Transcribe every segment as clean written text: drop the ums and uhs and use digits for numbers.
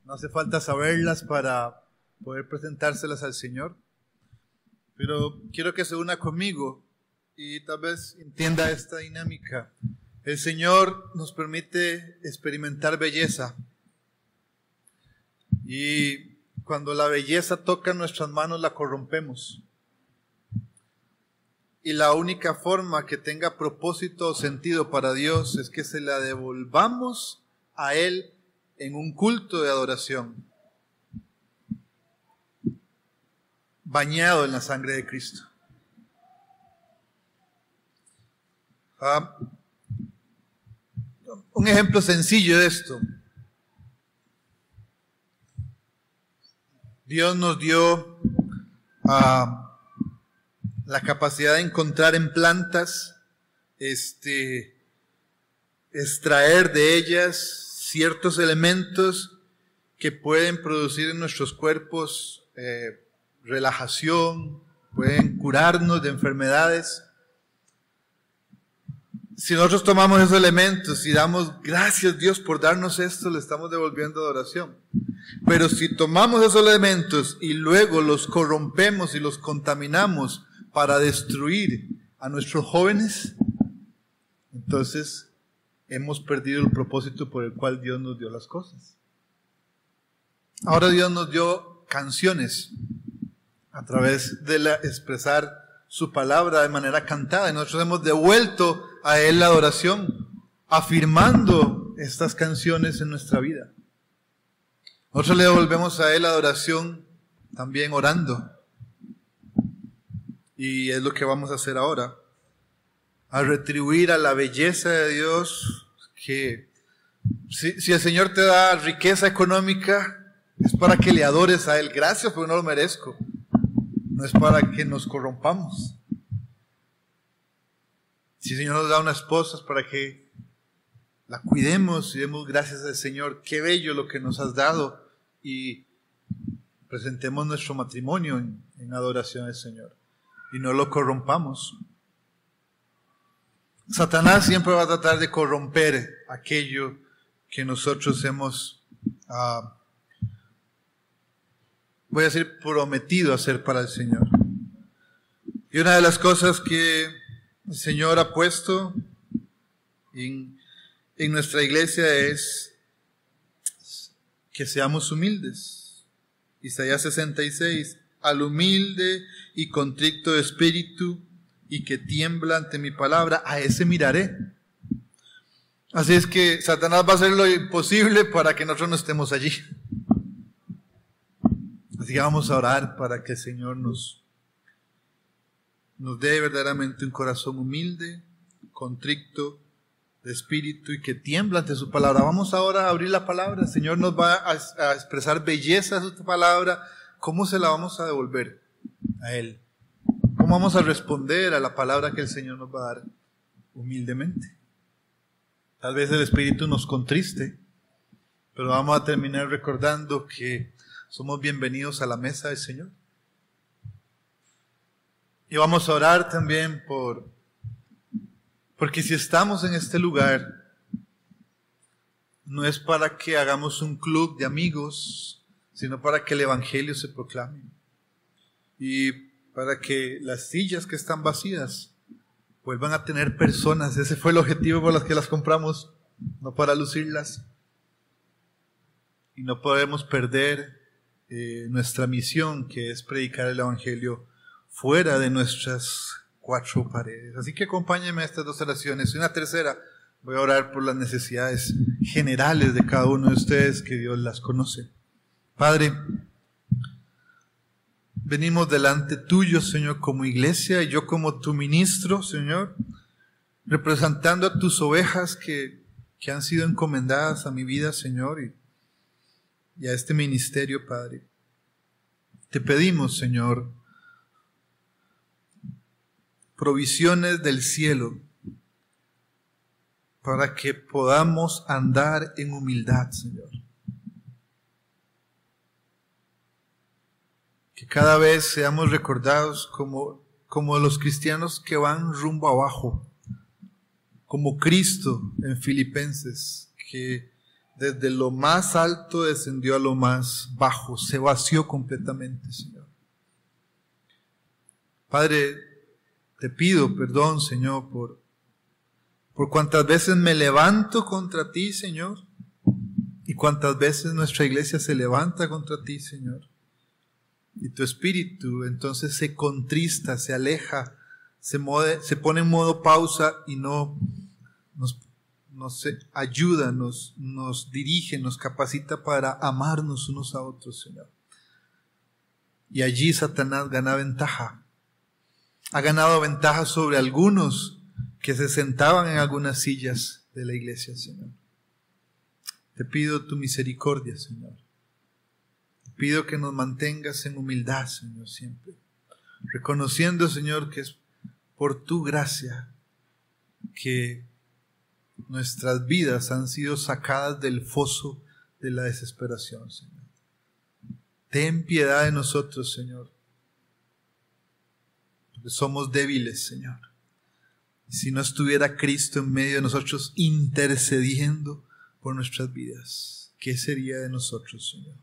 No hace falta saberlas para poder presentárselas al Señor, pero quiero que se una conmigo y tal vez entienda esta dinámica. El Señor nos permite experimentar belleza, y cuando la belleza toca nuestras manos la corrompemos. Y la única forma que tenga propósito o sentido para Dios es que se la devolvamos a Él en un culto de adoración, bañado en la sangre de Cristo. Un ejemplo sencillo de esto. Dios nos dio la capacidad de encontrar en plantas, extraer de ellas ciertos elementos que pueden producir en nuestros cuerpos relajación, pueden curarnos de enfermedades. Si nosotros tomamos esos elementos y damos gracias Dios por darnos esto, le estamos devolviendo adoración. Pero si tomamos esos elementos y luego los corrompemos y los contaminamos para destruir a nuestros jóvenes, entonces hemos perdido el propósito por el cual Dios nos dio las cosas. Ahora Dios nos dio canciones a través de expresar su palabra de manera cantada, y nosotros hemos devuelto a Él la adoración, afirmando estas canciones en nuestra vida. Nosotros le devolvemos a Él la adoración también orando, y es lo que vamos a hacer ahora, a retribuir a la belleza de Dios. Que si el Señor te da riqueza económica, es para que le adores a Él. Gracias, porque no lo merezco. No es para que nos corrompamos. Si el Señor nos da una esposa, es para que la cuidemos y demos gracias al Señor. Qué bello lo que nos has dado, y presentemos nuestro matrimonio en adoración al Señor y no lo corrompamos. Satanás siempre va a tratar de corromper aquello que nosotros hemos, voy a decir, prometido hacer para el Señor. Y una de las cosas que el Señor ha puesto en nuestra iglesia es que seamos humildes. Isaías 66, al humilde y contrito de espíritu y que tiembla ante mi palabra, a ese miraré. Así es que Satanás va a hacer lo imposible para que nosotros no estemos allí. Así que vamos a orar para que el Señor nos dé verdaderamente un corazón humilde, contrito de espíritu y que tiembla ante su palabra. Vamos ahora a abrir la palabra. El Señor nos va a expresar belleza de su palabra. ¿Cómo se la vamos a devolver a Él? ¿Cómo vamos a responder a la palabra que el Señor nos va a dar? Humildemente. Tal vez el Espíritu nos contriste, pero vamos a terminar recordando que somos bienvenidos a la mesa del Señor. Y vamos a orar también porque si estamos en este lugar, no es para que hagamos un club de amigos, sino para que el Evangelio se proclame. Y para que las sillas que están vacías vuelvan a tener personas. Ese fue el objetivo por el que las compramos, no para lucirlas. Y no podemos perder nuestra misión, que es predicar el Evangelio fuera de nuestras cuatro paredes. Así que acompáñenme a estas dos oraciones. Y una tercera, voy a orar por las necesidades generales de cada uno de ustedes, que Dios las conoce. Padre, venimos delante tuyo, Señor, como iglesia, y yo como tu ministro, Señor, representando a tus ovejas que han sido encomendadas a mi vida, Señor, y a este ministerio, Padre. Te pedimos, Señor, provisiones del cielo para que podamos andar en humildad, Señor. Que cada vez seamos recordados como los cristianos que van rumbo abajo, como Cristo en Filipenses, que desde lo más alto descendió a lo más bajo, se vació completamente, Señor. Padre, te pido perdón, Señor, por cuántas veces me levanto contra ti, Señor, y cuántas veces nuestra iglesia se levanta contra ti, Señor. Y tu espíritu entonces se contrista, se aleja, se pone en modo pausa y nos ayuda, nos dirige, nos capacita para amarnos unos a otros, Señor. Y allí Satanás gana ventaja. Ha ganado ventaja sobre algunos que se sentaban en algunas sillas de la iglesia, Señor. Te pido tu misericordia, Señor. Te pido que nos mantengas en humildad, Señor, siempre. Reconociendo, Señor, que es por tu gracia que nuestras vidas han sido sacadas del foso de la desesperación, Señor. Ten piedad de nosotros, Señor. Porque somos débiles, Señor. Y si no estuviera Cristo en medio de nosotros intercediendo por nuestras vidas, ¿qué sería de nosotros, Señor?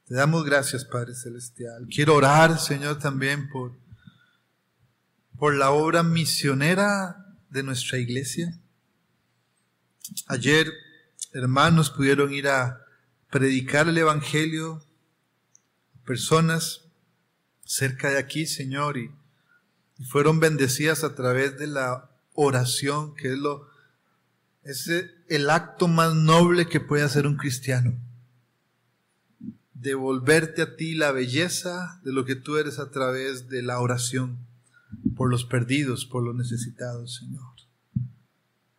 Te damos gracias, Padre Celestial. Quiero orar, Señor, también por la obra misionera de nuestra iglesia. Ayer, hermanos pudieron ir a predicar el Evangelio a personas cerca de aquí, Señor, y fueron bendecidas a través de la oración, que es el acto más noble que puede hacer un cristiano. Devolverte a ti la belleza de lo que tú eres a través de la oración, por los perdidos, por los necesitados, Señor.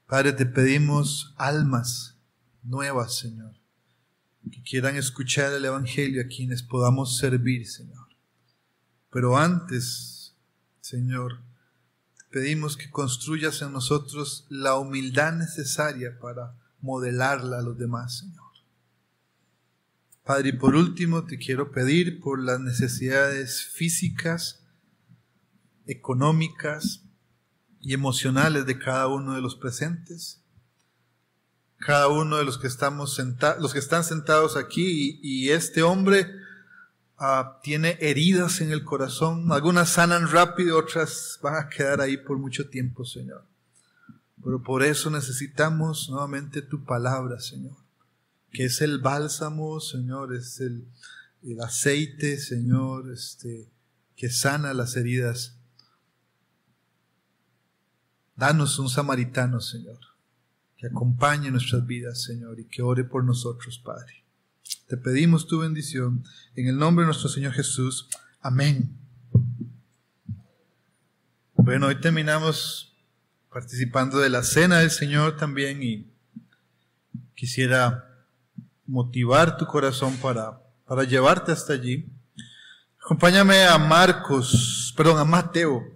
Padre, te pedimos almas nuevas, Señor, que quieran escuchar el Evangelio, a quienes podamos servir, Señor. Pero antes, Señor, te pedimos que construyas en nosotros la humildad necesaria para modelarla a los demás, Señor. Padre, y por último te quiero pedir por las necesidades físicas, económicas y emocionales de cada uno de los presentes, cada uno de los que están sentados aquí, y este hombre tiene heridas en el corazón. Algunas sanan rápido, otras van a quedar ahí por mucho tiempo, Señor. Pero por eso necesitamos nuevamente tu palabra, Señor, que es el bálsamo, Señor, es el aceite, Señor, que sana las heridas. Danos un samaritano, Señor, que acompañe nuestras vidas, Señor, y que ore por nosotros, Padre. Te pedimos tu bendición en el nombre de nuestro Señor Jesús. Amén. Bueno, hoy terminamos participando de la cena del Señor también, y quisiera motivar tu corazón para llevarte hasta allí. Acompáñame a Mateo.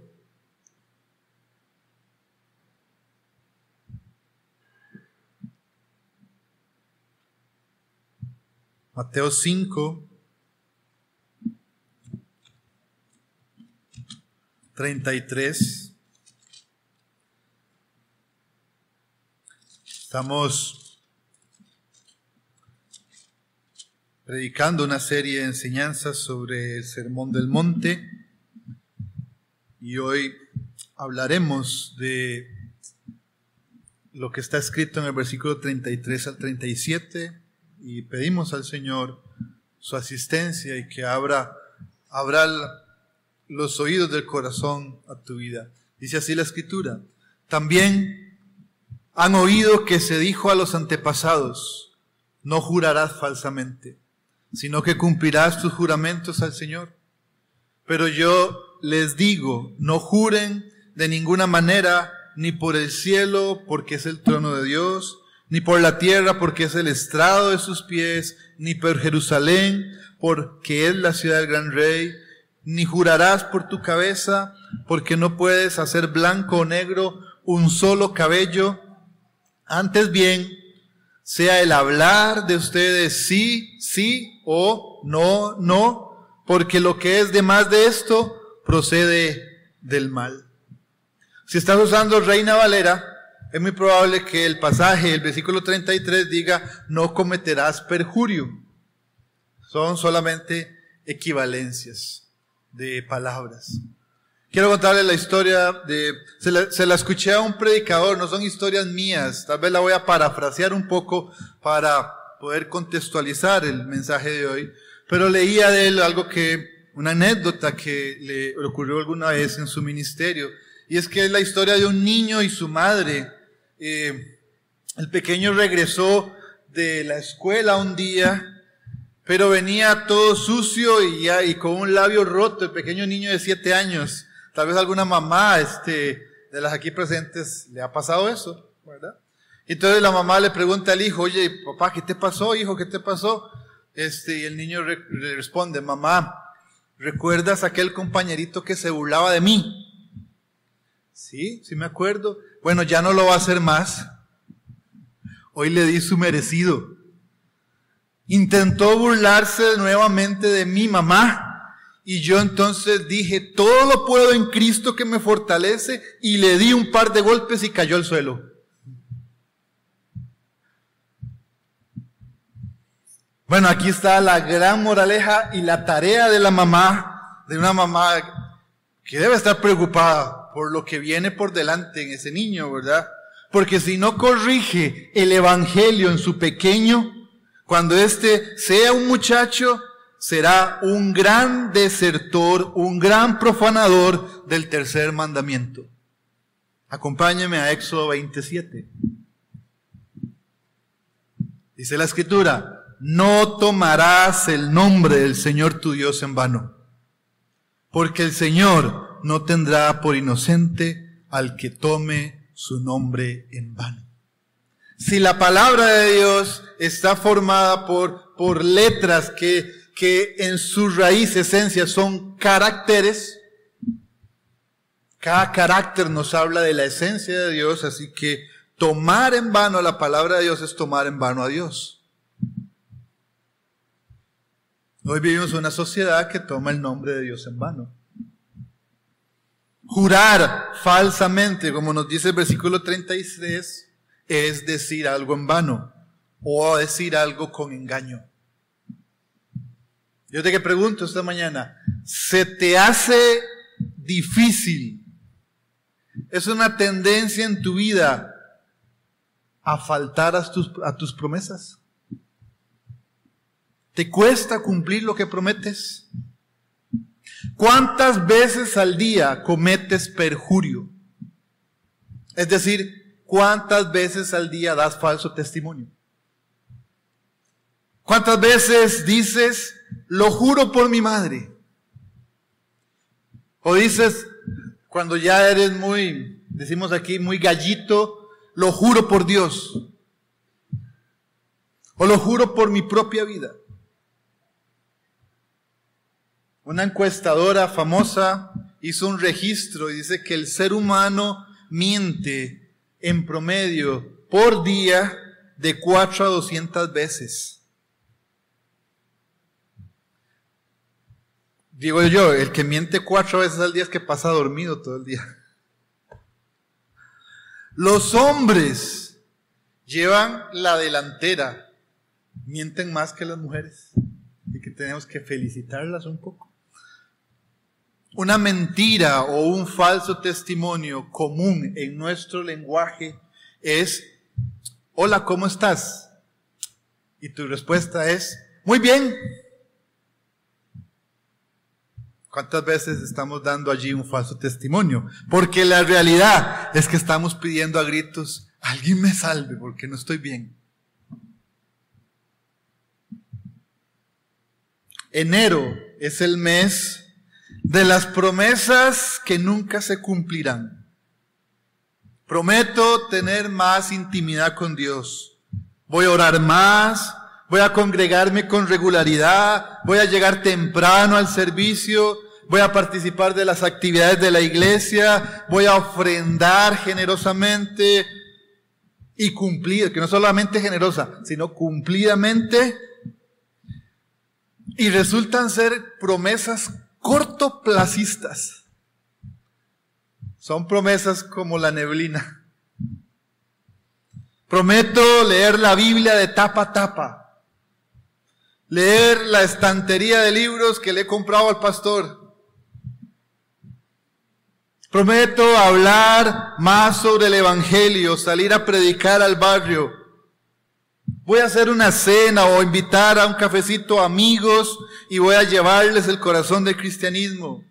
Mateo 5, 33. Estamos predicando una serie de enseñanzas sobre el Sermón del Monte, y hoy hablaremos de lo que está escrito en el versículo 33 al 37. Y pedimos al Señor su asistencia y que abra los oídos del corazón a tu vida. Dice así la Escritura: también han oído que se dijo a los antepasados: no jurarás falsamente, sino que cumplirás tus juramentos al Señor. Pero yo les digo, no juren de ninguna manera, ni por el cielo, porque es el trono de Dios, ni por la tierra, porque es el estrado de sus pies, ni por Jerusalén, porque es la ciudad del gran rey, ni jurarás por tu cabeza, porque no puedes hacer blanco o negro un solo cabello. Antes bien, sea el hablar de ustedes sí, sí, o no, no, porque lo que es de más de esto procede del mal. Si estás usando Reina Valera, es muy probable que el pasaje, el versículo 33 diga, no cometerás perjurio. Son solamente equivalencias de palabras. Quiero contarles la historia se la escuché a un predicador, no son historias mías, tal vez la voy a parafrasear un poco para poder contextualizar el mensaje de hoy, pero leía de él una anécdota que le ocurrió alguna vez en su ministerio, y es que es la historia de un niño y su madre. El pequeño regresó de la escuela un día, pero venía todo sucio y con un labio roto, el pequeño niño de 7 años. Tal vez alguna mamá de las aquí presentes le ha pasado eso, ¿verdad? Entonces la mamá le pregunta al hijo, oye, papá, ¿qué te pasó, hijo? ¿Qué te pasó? Y el niño le responde, mamá, ¿recuerdas aquel compañerito que se burlaba de mí? Sí me acuerdo. Bueno, ya no lo va a hacer más. Hoy le di su merecido. Intentó burlarse nuevamente de mi mamá. Y yo entonces dije, todo lo puedo en Cristo que me fortalece, y le di un par de golpes y cayó al suelo. Bueno, aquí está la gran moraleja y la tarea de la mamá, de una mamá que debe estar preocupada por lo que viene por delante en ese niño, ¿verdad? Porque si no corrige el evangelio en su pequeño, cuando sea un muchacho, será un gran desertor, un gran profanador del tercer mandamiento. Acompáñeme a Éxodo 27. Dice la Escritura, no tomarás el nombre del Señor tu Dios en vano, porque el Señor no tendrá por inocente al que tome su nombre en vano. Si la palabra de Dios está formada por letras que en su raíz, esencia, son caracteres, cada carácter nos habla de la esencia de Dios, así que tomar en vano la palabra de Dios es tomar en vano a Dios. Hoy vivimos en una sociedad que toma el nombre de Dios en vano. Jurar falsamente, como nos dice el versículo 33, es decir algo en vano o decir algo con engaño. Yo te pregunto esta mañana, ¿se te hace difícil? ¿Es una tendencia en tu vida a faltar a tus promesas? ¿Te cuesta cumplir lo que prometes? ¿Cuántas veces al día cometes perjurio? Es decir, ¿cuántas veces al día das falso testimonio? ¿Cuántas veces dices, lo juro por mi madre? O dices, cuando ya eres decimos aquí, muy gallito, lo juro por Dios. O lo juro por mi propia vida. Una encuestadora famosa hizo un registro y dice que el ser humano miente en promedio por día de 4 a 200 veces. Digo yo, el que miente 4 veces al día es que pasa dormido todo el día. Los hombres llevan la delantera, mienten más que las mujeres, y que tenemos que felicitarlas un poco. Una mentira o un falso testimonio común en nuestro lenguaje es, hola, ¿cómo estás? Y tu respuesta es, muy bien. ¿Cuántas veces estamos dando allí un falso testimonio? Porque la realidad es que estamos pidiendo a gritos, alguien me salve porque no estoy bien. Enero es el mes de las promesas que nunca se cumplirán. Prometo tener más intimidad con Dios. Voy a orar más. Voy a congregarme con regularidad, voy a llegar temprano al servicio, voy a participar de las actividades de la iglesia, voy a ofrendar generosamente y cumplir, que no solamente generosa, sino cumplidamente. Y resultan ser promesas cortoplacistas. Son promesas como la neblina. Prometo leer la Biblia de tapa a tapa. Leer la estantería de libros que le he comprado al pastor. Prometo hablar más sobre el Evangelio, salir a predicar al barrio. Voy a hacer una cena o invitar a un cafecito a amigos y voy a llevarles el corazón del cristianismo.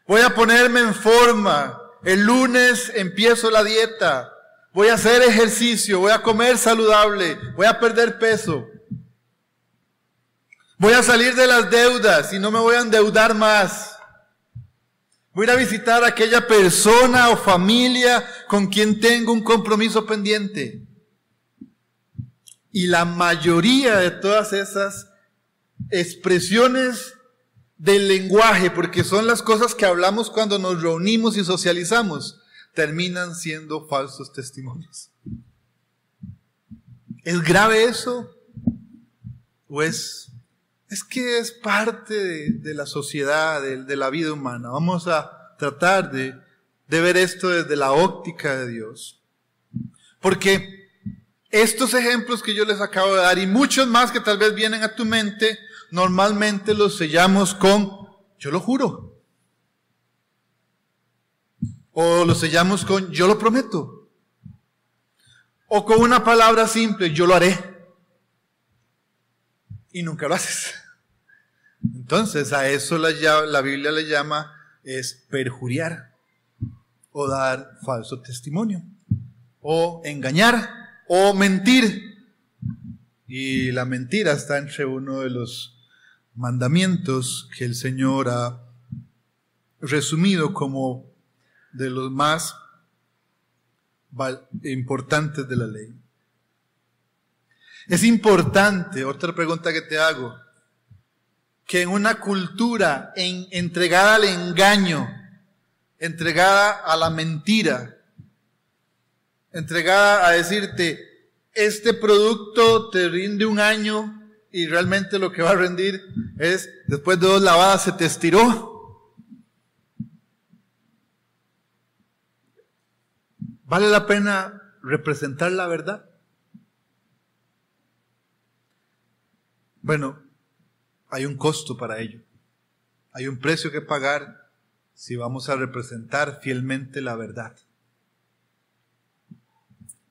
Voy a ponerme en forma. El lunes empiezo la dieta. Voy a hacer ejercicio, voy a comer saludable, voy a perder peso. Voy a salir de las deudas y no me voy a endeudar más. Voy a ir a visitar a aquella persona o familia con quien tengo un compromiso pendiente. Y la mayoría de todas esas expresiones del lenguaje, porque son las cosas que hablamos cuando nos reunimos y socializamos, terminan siendo falsos testimonios. ¿Es grave eso? ¿O es que es parte de la sociedad, de la vida humana? Vamos a tratar de ver esto desde la óptica de Dios. Porque estos ejemplos que yo les acabo de dar y muchos más que tal vez vienen a tu mente, normalmente los sellamos con yo lo juro. O los sellamos con yo lo prometo. O con una palabra simple, yo lo haré. Y nunca lo haces. Entonces a eso la Biblia le llama es perjuriar. O dar falso testimonio. O engañar. O mentir. Y la mentira está entre uno de los mandamientos que el Señor ha resumido como de los más importantes de la ley. Es importante, otra pregunta que te hago, que en una cultura entregada al engaño, entregada a la mentira, entregada a decirte, este producto te rinde 1 año y realmente lo que va a rendir es, después de 2 lavadas se te estiró. ¿Vale la pena representar la verdad? Bueno, hay un costo para ello. Hay un precio que pagar si vamos a representar fielmente la verdad.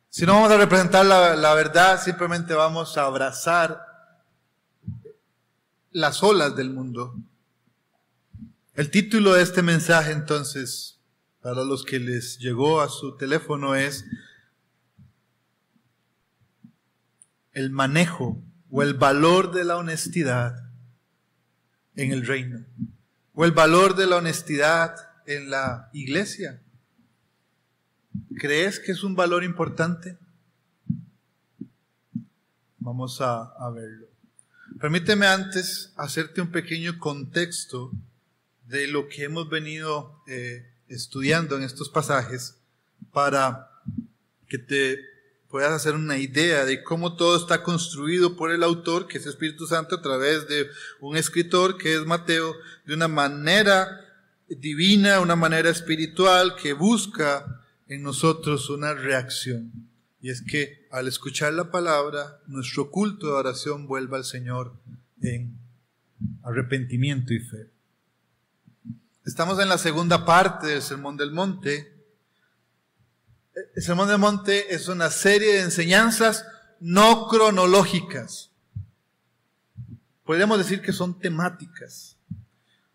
Si no vamos a representar la verdad, simplemente vamos a abrazar las olas del mundo. El título de este mensaje, entonces, para los que les llegó a su teléfono, es el manejo o el valor de la honestidad en el reino, o el valor de la honestidad en la iglesia. ¿Crees que es un valor importante? Vamos a verlo. Permíteme antes hacerte un pequeño contexto de lo que hemos venido estudiando en estos pasajes para que te puedas hacer una idea de cómo todo está construido por el autor, que es Espíritu Santo, a través de un escritor que es Mateo, de una manera divina, una manera espiritual que busca en nosotros una reacción. Y es que al escuchar la palabra, nuestro culto de oración vuelva al Señor en arrepentimiento y fe. Estamos en la segunda parte del Sermón del Monte. El Sermón del Monte es una serie de enseñanzas no cronológicas. Podríamos decir que son temáticas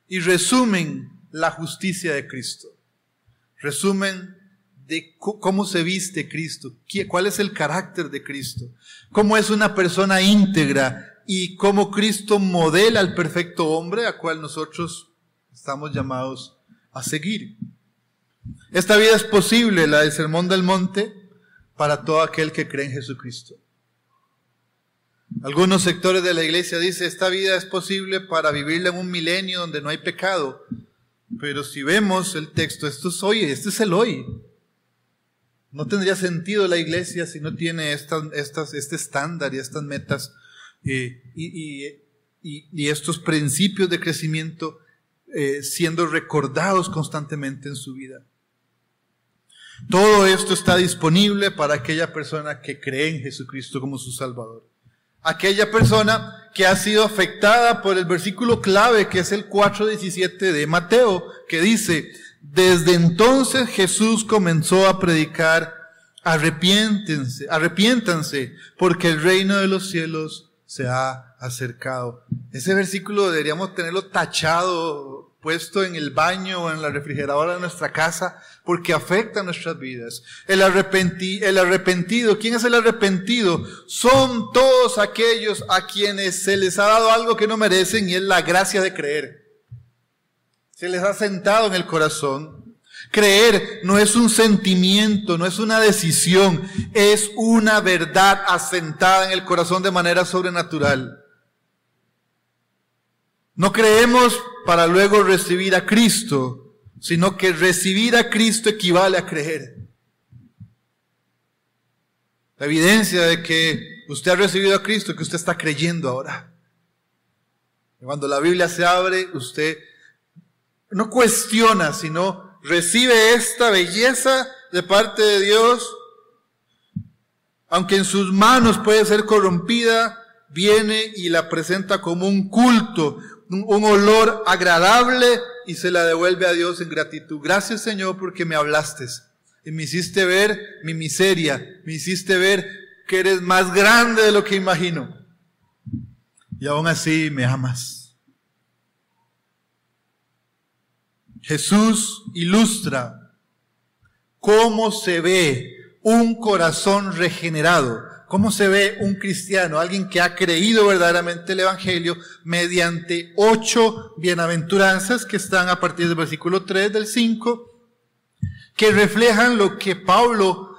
y resumen la justicia de Cristo. Resumen de cómo se viste Cristo, cuál es el carácter de Cristo, cómo es una persona íntegra y cómo Cristo modela al perfecto hombre a cual nosotros estamos llamados a seguir. Esta vida es posible, la del Sermón del Monte, para todo aquel que cree en Jesucristo. Algunos sectores de la iglesia dicen, esta vida es posible para vivirla en un milenio donde no hay pecado. Pero si vemos el texto, esto es hoy, este es el hoy. No tendría sentido la iglesia si no tiene este estándar y estas metas y estos principios de crecimiento siendo recordados constantemente en su vida. Todo esto está disponible para aquella persona que cree en Jesucristo como su Salvador. Aquella persona que ha sido afectada por el versículo clave, que es el 4:17 de Mateo, que dice: desde entonces Jesús comenzó a predicar: arrepiéntanse, porque el reino de los cielos se ha acercado. Ese versículo deberíamos tenerlo tachado, puesto en el baño o en la refrigeradora de nuestra casa, porque afecta nuestras vidas. El arrepentido, ¿quién es el arrepentido? Son todos aquellos a quienes se les ha dado algo que no merecen, y es la gracia de creer. Se les ha sentado en el corazón. Creer no es un sentimiento, no es una decisión, es una verdad asentada en el corazón de manera sobrenatural. No creemos para luego recibir a Cristo, sino que recibir a Cristo equivale a creer. La evidencia de que usted ha recibido a Cristo es que usted está creyendo ahora. Cuando la Biblia se abre, usted no cuestiona, sino recibe esta belleza de parte de Dios. Aunque en sus manos puede ser corrompida, viene y la presenta como un culto, un olor agradable, y se la devuelve a Dios en gratitud. Gracias, Señor, porque me hablaste y me hiciste ver mi miseria, me hiciste ver que eres más grande de lo que imagino, y aún así me amas. Jesús ilustra cómo se ve un corazón regenerado, cómo se ve un cristiano, alguien que ha creído verdaderamente el Evangelio, mediante 8 bienaventuranzas que están a partir del versículo 3 del 5, que reflejan lo que Pablo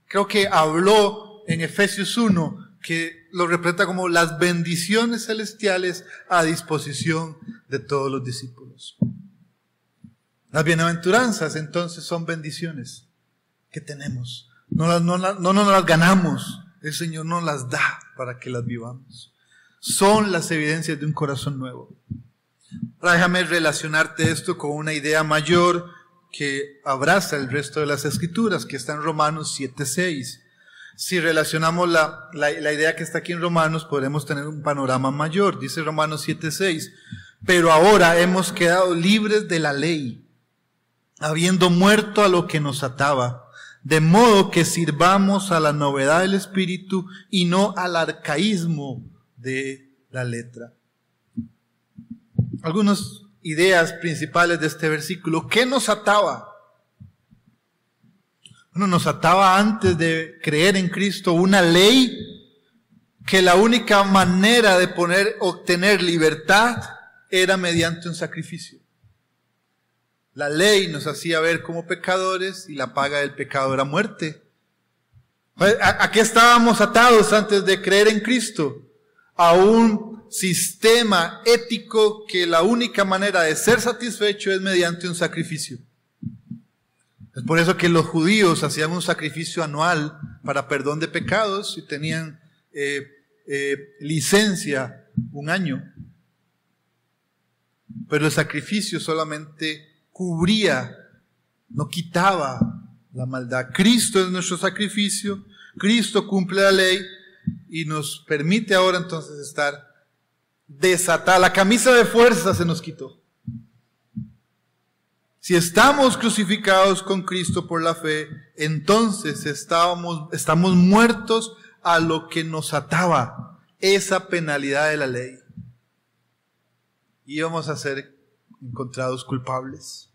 creo que habló en Efesios 1, que lo representa como las bendiciones celestiales a disposición de todos los discípulos. Las bienaventuranzas entonces son bendiciones que tenemos. No nos las ganamos. El Señor nos las da para que las vivamos. Son las evidencias de un corazón nuevo. Ahora déjame relacionarte esto con una idea mayor que abraza el resto de las Escrituras, que está en Romanos 7:6. Si relacionamos la idea que está aquí en Romanos, podremos tener un panorama mayor. Dice Romanos 7:6: pero ahora hemos quedado libres de la ley, habiendo muerto a lo que nos ataba, de modo que sirvamos a la novedad del espíritu y no al arcaísmo de la letra. Algunas ideas principales de este versículo. ¿Qué nos ataba? Bueno, nos ataba antes de creer en Cristo una ley que la única manera de obtener libertad era mediante un sacrificio. La ley nos hacía ver como pecadores y la paga del pecado era muerte. ¿A qué estábamos atados antes de creer en Cristo? A un sistema ético que la única manera de ser satisfecho es mediante un sacrificio. Es por eso que los judíos hacían un sacrificio anual para perdón de pecados y tenían licencia 1 año. Pero el sacrificio solamente cubría, no quitaba la maldad. Cristo es nuestro sacrificio, Cristo cumple la ley y nos permite ahora entonces estar desatada. La camisa de fuerza se nos quitó. Si estamos crucificados con Cristo por la fe, entonces estamos muertos a lo que nos ataba, esa penalidad de la ley. Y íbamos a ser encontrados culpables.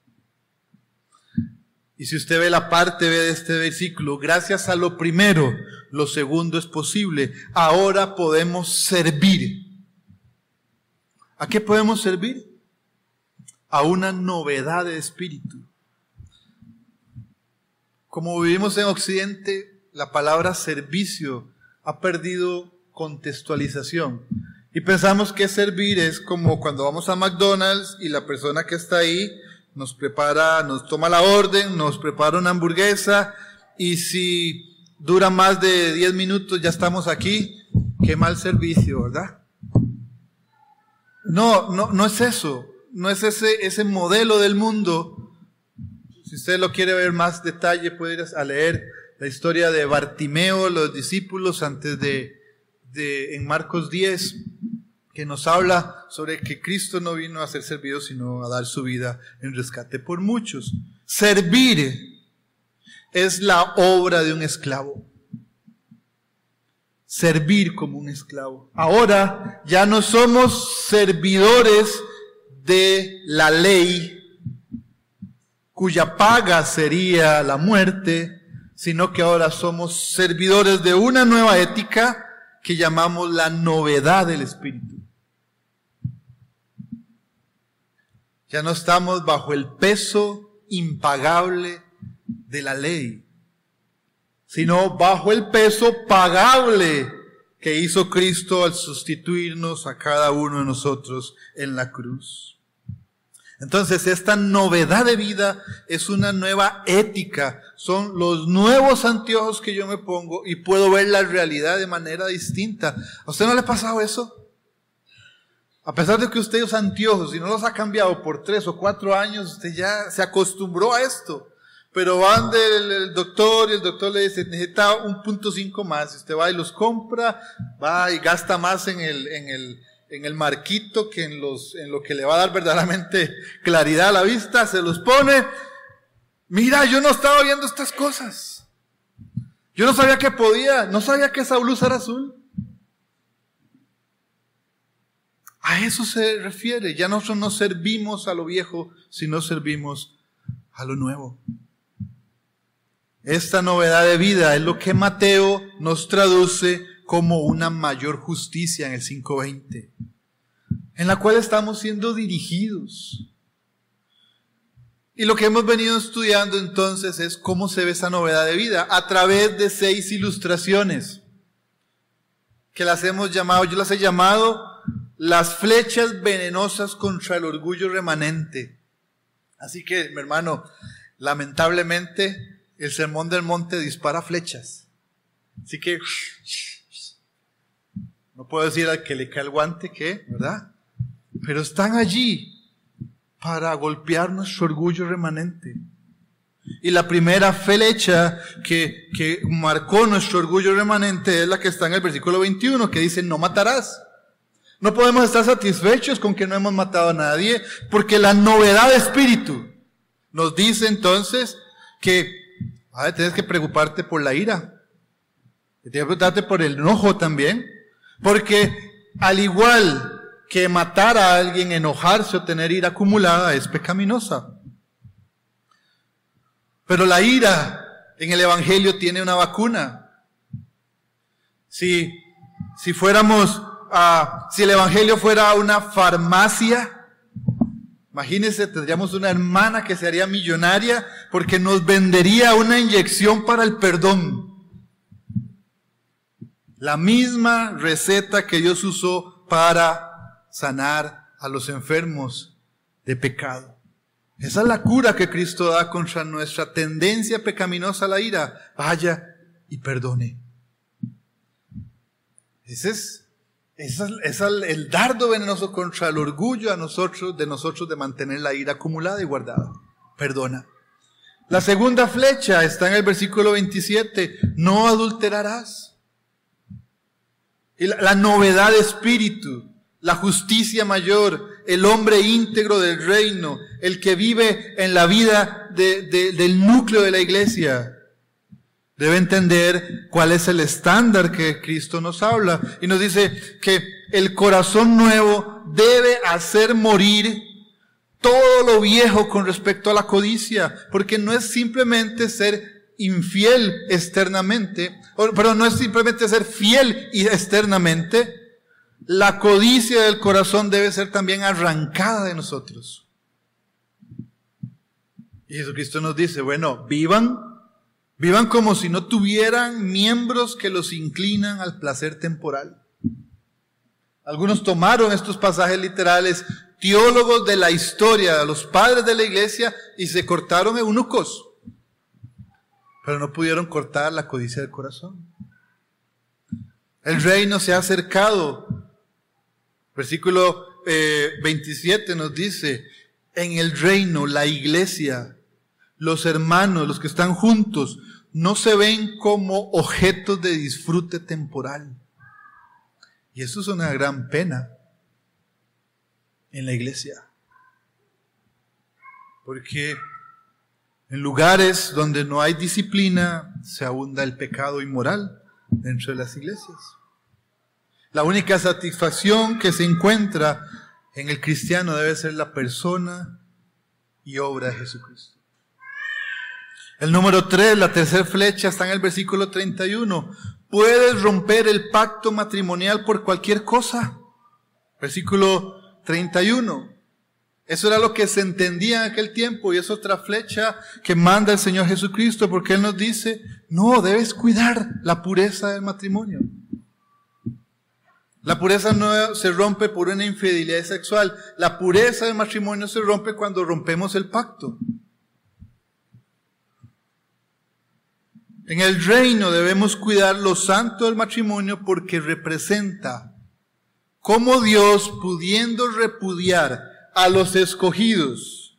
Y si usted ve la parte B de este versículo, gracias a lo primero, lo segundo es posible. Ahora podemos servir. ¿A qué podemos servir? A una novedad de espíritu. Como vivimos en Occidente, la palabra servicio ha perdido contextualización. Y pensamos que servir es como cuando vamos a McDonald's y la persona que está ahí nos toma la orden, nos prepara una hamburguesa, y si dura más de 10 minutos ya estamos aquí. Qué mal servicio, ¿verdad? No es eso. No es ese modelo del mundo. Si usted lo quiere ver más detalle, puede ir a leer la historia de Bartimeo, los discípulos, antes en Marcos 10, que nos habla sobre que Cristo no vino a ser servido, sino a dar su vida en rescate por muchos. Servir es la obra de un esclavo. Servir como un esclavo. Ahora ya no somos servidores de la ley, cuya paga sería la muerte, sino que ahora somos servidores de una nueva ética que llamamos la novedad del Espíritu. Ya no estamos bajo el peso impagable de la ley, sino bajo el peso pagable que hizo Cristo al sustituirnos a cada uno de nosotros en la cruz. Entonces, esta novedad de vida es una nueva ética. Son los nuevos anteojos que yo me pongo y puedo ver la realidad de manera distinta. ¿A usted no le ha pasado eso? A pesar de que usted usa anteojos y no los ha cambiado por 3 o 4 años, usted ya se acostumbró a esto. Pero van del doctor y el doctor le dice, necesita 1.5 más. Y usted va y los compra, va y gasta más en el marquito que en lo que le va a dar verdaderamente claridad a la vista. Se los pone. Mira, yo no estaba viendo estas cosas. Yo no sabía que podía, no sabía que esa blusa era azul. A eso se refiere. Ya nosotros no servimos a lo viejo, sino servimos a lo nuevo. Esta novedad de vida es lo que Mateo nos traduce como una mayor justicia en el 5:20, en la cual estamos siendo dirigidos. Y lo que hemos venido estudiando entonces es cómo se ve esa novedad de vida a través de 6 ilustraciones que yo las he llamado las flechas venenosas contra el orgullo remanente. Así que, mi hermano, lamentablemente el Sermón del Monte dispara flechas. Así que no puedo decir al que le cae el guante que, ¿verdad? Pero están allí para golpear nuestro orgullo remanente. Y la primera flecha que marcó nuestro orgullo remanente es la que está en el versículo 21, que dice, no matarás. No podemos estar satisfechos con que no hemos matado a nadie, porque la novedad de espíritu nos dice entonces que tienes que preocuparte por la ira. Tienes que preocuparte por el enojo también, porque al igual que matar a alguien, enojarse o tener ira acumulada es pecaminosa. Pero la ira en el Evangelio tiene una vacuna. Si el Evangelio fuera una farmacia, imagínense, tendríamos una hermana que se haría millonaria porque nos vendería una inyección para el perdón. La misma receta que Dios usó para sanar a los enfermos de pecado. Esa es la cura que Cristo da contra nuestra tendencia pecaminosa a la ira. Vaya y perdone. Ese es el dardo venenoso contra el orgullo de nosotros de mantener la ira acumulada y guardada. Perdona. La segunda flecha está en el versículo 27. No adulterarás. Y la novedad de espíritu, la justicia mayor, el hombre íntegro del reino, el que vive en la vida del núcleo de la iglesia, debe entender cuál es el estándar que Cristo nos habla. Y nos dice que el corazón nuevo debe hacer morir todo lo viejo con respecto a la codicia, porque no es simplemente ser infiel externamente, no es simplemente ser fiel externamente. La codicia del corazón debe ser también arrancada de nosotros. Y Jesucristo nos dice, bueno, vivan como si no tuvieran miembros que los inclinan al placer temporal. Algunos tomaron estos pasajes literales, teólogos de la historia, los padres de la iglesia, y se cortaron eunucos, pero no pudieron cortar la codicia del corazón. El reino se ha acercado. Versículo 27 nos dice, en el reino, la iglesia, los hermanos, los que están juntos, no se ven como objetos de disfrute temporal. Y eso es una gran pena en la iglesia. Porque en lugares donde no hay disciplina, se abunda el pecado inmoral dentro de las iglesias. La única satisfacción que se encuentra en el cristiano debe ser la persona y obra de Jesucristo. El número 3, la tercera flecha, está en el versículo 31. ¿Puedes romper el pacto matrimonial por cualquier cosa? Versículo 31. Eso era lo que se entendía en aquel tiempo, y es otra flecha que manda el Señor Jesucristo, porque Él nos dice, no, debes cuidar la pureza del matrimonio. La pureza no se rompe por una infidelidad sexual. La pureza del matrimonio se rompe cuando rompemos el pacto. En el reino debemos cuidar lo santo del matrimonio porque representa cómo Dios, pudiendo repudiar a los escogidos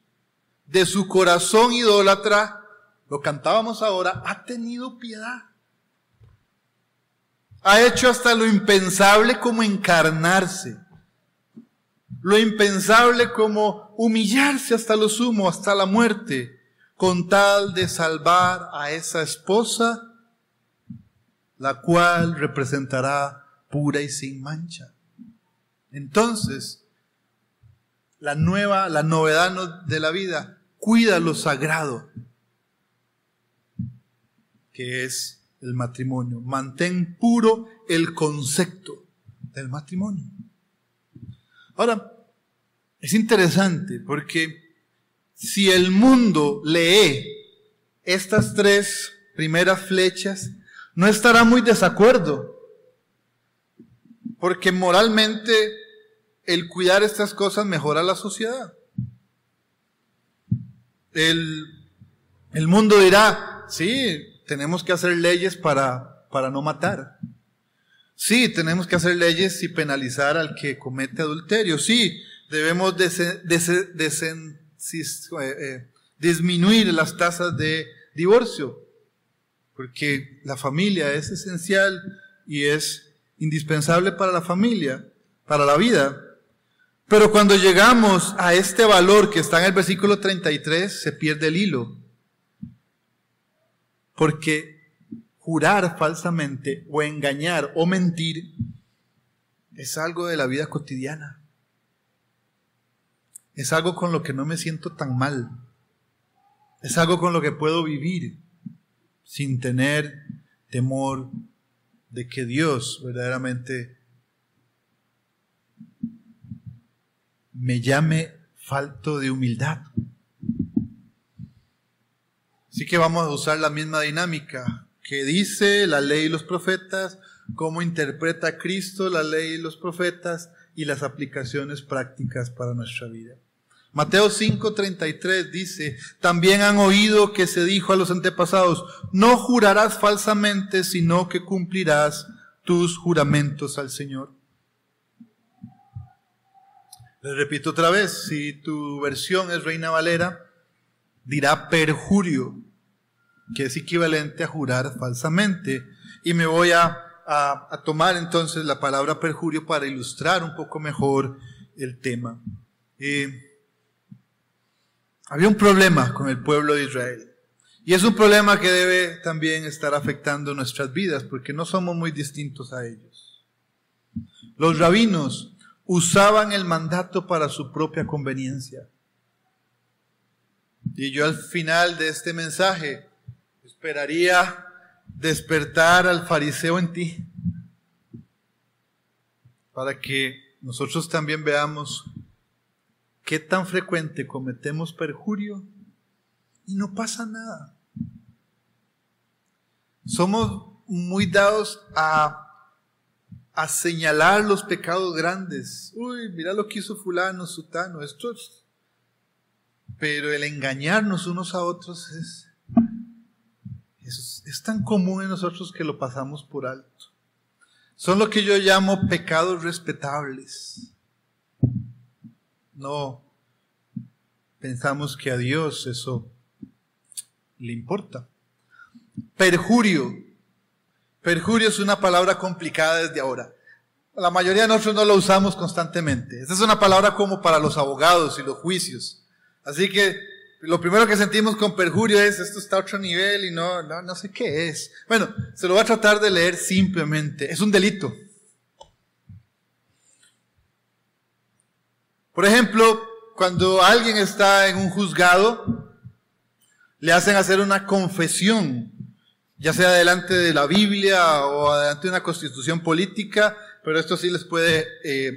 de su corazón idólatra, lo cantábamos ahora, ha tenido piedad. Ha hecho hasta lo impensable como encarnarse, lo impensable como humillarse hasta lo sumo, hasta la muerte, con tal de salvar a esa esposa, la cual representará pura y sin mancha. Entonces, la novedad de la vida, cuida lo sagrado, que es el matrimonio. Mantén puro el concepto del matrimonio. Ahora, es interesante porque si el mundo lee estas tres primeras flechas, no estará muy desacuerdo, porque moralmente el cuidar estas cosas mejora la sociedad. El mundo dirá, sí, tenemos que hacer leyes para no matar. Sí, tenemos que hacer leyes y penalizar al que comete adulterio. Sí, debemos disminuir las tasas de divorcio, porque la familia es esencial y es indispensable para la familia, para la vida. Pero cuando llegamos a este valor que está en el versículo 33, se pierde el hilo. Porque jurar falsamente o engañar o mentir es algo de la vida cotidiana. Es algo con lo que no me siento tan mal. Es algo con lo que puedo vivir sin tener temor de que Dios verdaderamente me llame falto de humildad. Así que vamos a usar la misma dinámica que dice la ley y los profetas, cómo interpreta Cristo la ley y los profetas y las aplicaciones prácticas para nuestra vida. Mateo 5:33 dice, también han oído que se dijo a los antepasados, no jurarás falsamente, sino que cumplirás tus juramentos al Señor. Les repito otra vez, si tu versión es Reina Valera, dirá perjurio, que es equivalente a jurar falsamente. Y me voy a tomar entonces la palabra perjurio para ilustrar un poco mejor el tema. Había un problema con el pueblo de Israel. Y es un problema que debe también estar afectando nuestras vidas, porque no somos muy distintos a ellos. Los rabinos usaban el mandato para su propia conveniencia. Y yo al final de este mensaje esperaría despertar al fariseo en ti, para que nosotros también veamos qué tan frecuente cometemos perjurio y no pasa nada. Somos muy dados a señalar los pecados grandes. Uy, mira lo que hizo fulano, sutano, esto es. Pero el engañarnos unos a otros es tan común en nosotros que lo pasamos por alto. Son lo que yo llamo pecados respetables. No pensamos que a Dios eso le importa. Perjurio. Perjurio es una palabra complicada desde ahora. La mayoría de nosotros no la usamos constantemente. Esta es una palabra como para los abogados y los juicios. Así que lo primero que sentimos con perjurio es, esto está a otro nivel y no sé qué es. Bueno, se lo voy a tratar de leer simplemente. Es un delito. Por ejemplo, cuando alguien está en un juzgado, le hacen hacer una confesión, ya sea delante de la Biblia o delante de una constitución política, pero esto sí les puede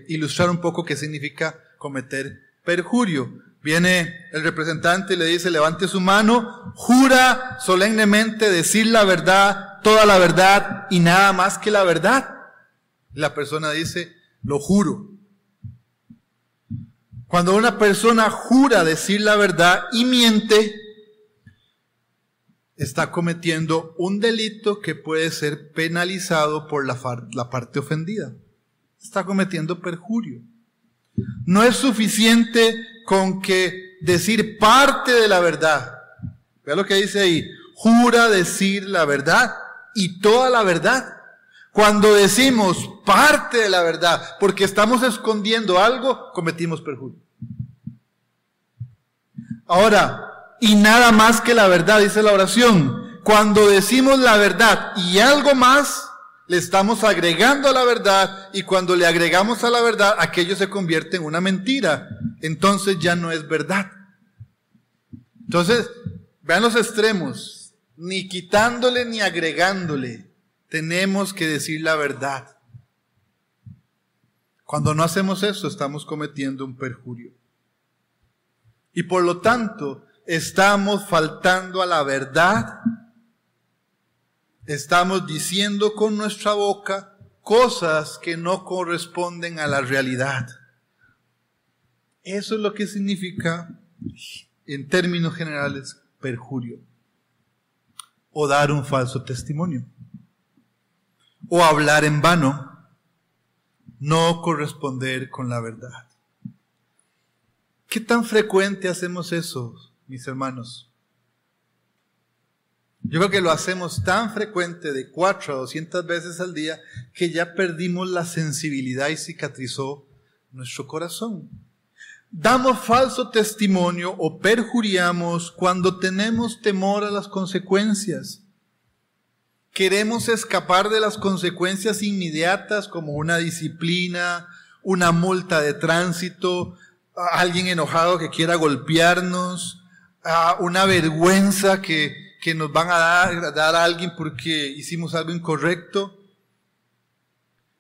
ilustrar un poco qué significa cometer perjurio. Viene el representante y le dice, levante su mano, jura solemnemente decir la verdad, toda la verdad y nada más que la verdad. La persona dice, lo juro. Cuando una persona jura decir la verdad y miente, está cometiendo un delito que puede ser penalizado por la parte ofendida. Está cometiendo perjurio. No es suficiente con que decir parte de la verdad. Vea lo que dice ahí. Jura decir la verdad y toda la verdad. Cuando decimos parte de la verdad, porque estamos escondiendo algo, cometimos perjurio. Ahora, y nada más que la verdad, dice la oración. Cuando decimos la verdad y algo más, le estamos agregando a la verdad, y cuando le agregamos a la verdad, aquello se convierte en una mentira. Entonces ya no es verdad. Entonces, vean los extremos. Ni quitándole ni agregándole. Tenemos que decir la verdad. Cuando no hacemos eso, estamos cometiendo un perjurio. Y por lo tanto, estamos faltando a la verdad. Estamos diciendo con nuestra boca cosas que no corresponden a la realidad. Eso es lo que significa, en términos generales, perjurio. O dar un falso testimonio. O hablar en vano. No corresponder con la verdad. ¿Qué tan frecuente hacemos eso, mis hermanos? Yo creo que lo hacemos tan frecuente, de 4 a 200 veces al día, que ya perdimos la sensibilidad y cicatrizó nuestro corazón. Damos falso testimonio o perjuriamos cuando tenemos temor a las consecuencias. Queremos escapar de las consecuencias inmediatas, como una disciplina, una multa de tránsito, alguien enojado que quiera golpearnos, una vergüenza que nos van a dar a alguien porque hicimos algo incorrecto.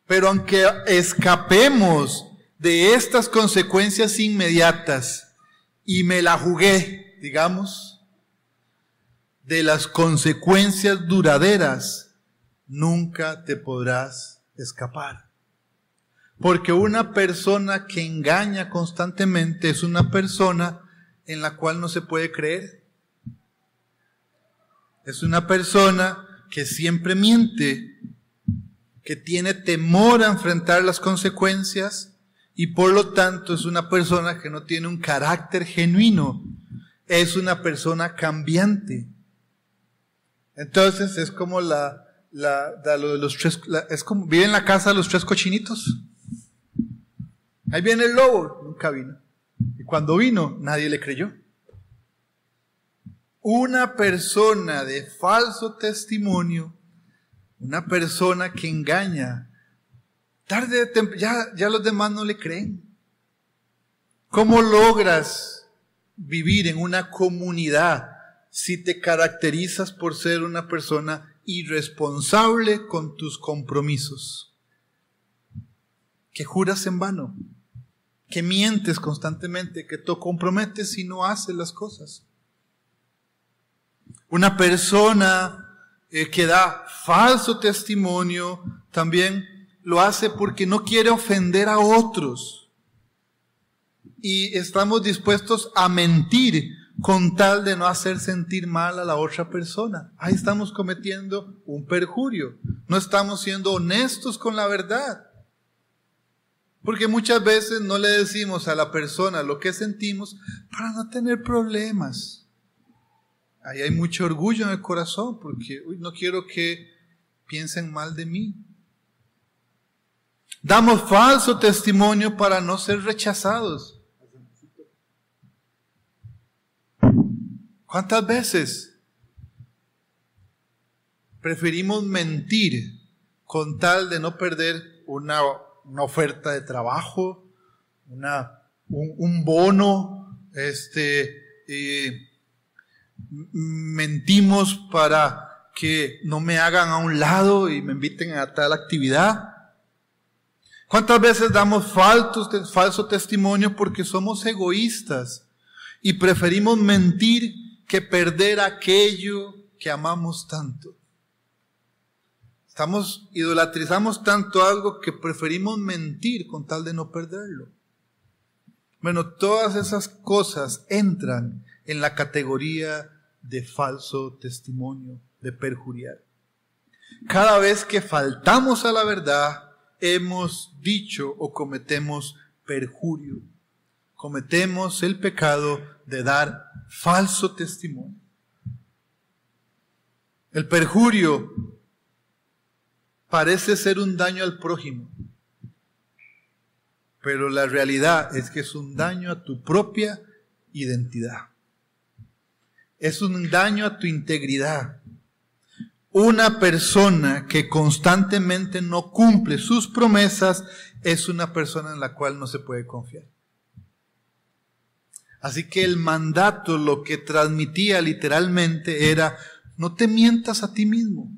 Pero aunque escapemos de estas consecuencias inmediatas y me la jugué, digamos, de las consecuencias duraderas, nunca te podrás escapar. Porque una persona que engaña constantemente es una persona en la cual no se puede creer. Es una persona que siempre miente, que tiene temor a enfrentar las consecuencias y por lo tanto es una persona que no tiene un carácter genuino. Es una persona cambiante. Entonces es como es como vive en la casa de los 3 cochinitos. Ahí viene el lobo, nunca vino. Y cuando vino, nadie le creyó. Una persona de falso testimonio, una persona que engaña, tarde o temprano, ya los demás no le creen. ¿Cómo logras vivir en una comunidad si te caracterizas por ser una persona irresponsable con tus compromisos? Que juras en vano, que mientes constantemente, que te comprometes y no haces las cosas. Una persona que da falso testimonio también lo hace porque no quiere ofender a otros. Y estamos dispuestos a mentir con tal de no hacer sentir mal a la otra persona. Ahí estamos cometiendo un perjurio. No estamos siendo honestos con la verdad. Porque muchas veces no le decimos a la persona lo que sentimos para no tener problemas. ahí hay mucho orgullo en el corazón, porque no quiero que piensen mal de mí. Damos falso testimonio para no ser rechazados. ¿Cuántas veces preferimos mentir con tal de no perder una oferta de trabajo, un bono, mentimos para que no me hagan a un lado y me inviten a tal actividad? ¿Cuántas veces damos falso testimonio porque somos egoístas y preferimos mentir que perder aquello que amamos tanto? Idolatrizamos tanto algo que preferimos mentir con tal de no perderlo. Bueno, todas esas cosas entran en la categoría de falso testimonio, de perjuriar. Cada vez que faltamos a la verdad, hemos dicho o cometemos perjurio. Cometemos el pecado de dar falso testimonio. El perjurio parece ser un daño al prójimo, pero la realidad es que es un daño a tu propia identidad. Es un daño a tu integridad. Una persona que constantemente no cumple sus promesas es una persona en la cual no se puede confiar. Así que el mandato lo que transmitía literalmente era: no te mientas a ti mismo.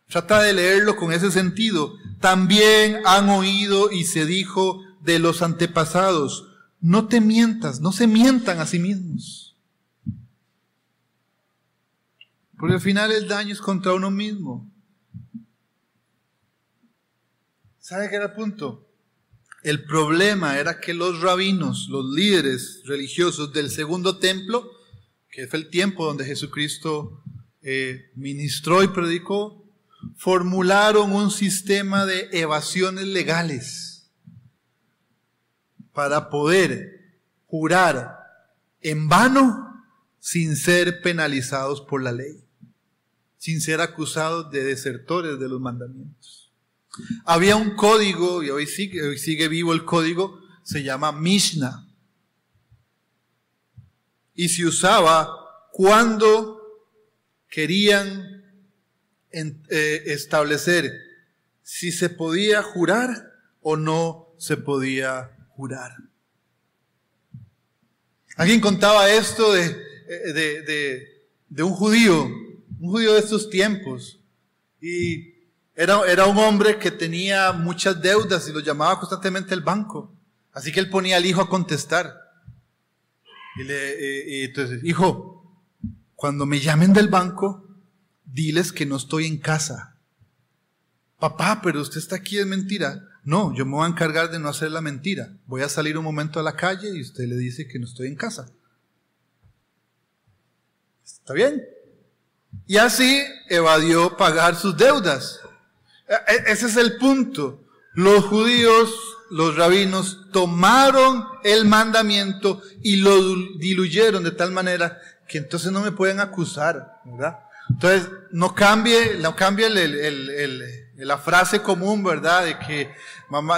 Trata de leerlo con ese sentido. También han oído y se dijo de los antepasados: no te mientas, no se mientan a sí mismos. Porque al final el daño es contra uno mismo. ¿Sabe qué era el punto? El problema era que los rabinos, los líderes religiosos del segundo templo, que fue el tiempo donde Jesucristo ministró y predicó, formularon un sistema de evasiones legales para poder jurar en vano sin ser penalizados por la ley, sin ser acusados de desertores de los mandamientos. Había un código, y hoy sigue vivo el código, se llama Mishnah, y se usaba cuando querían establecer si se podía jurar o no se podía jurar. Alguien contaba esto de un judío de estos tiempos, y era un hombre que tenía muchas deudas y lo llamaba constantemente el banco, así que él ponía al hijo a contestar, y entonces: hijo, cuando me llamen del banco, diles que no estoy en casa. Papá, pero usted está aquí, es mentira. No, yo me voy a encargar de no hacer la mentira. Voy a salir un momento a la calle y usted le dice que no estoy en casa. ¿Está bien? Y así evadió pagar sus deudas. Ese es el punto. Los judíos, los rabinos, tomaron el mandamiento y lo diluyeron de tal manera que entonces no me pueden acusar, ¿verdad? Entonces, no cambie la frase común, ¿verdad? De que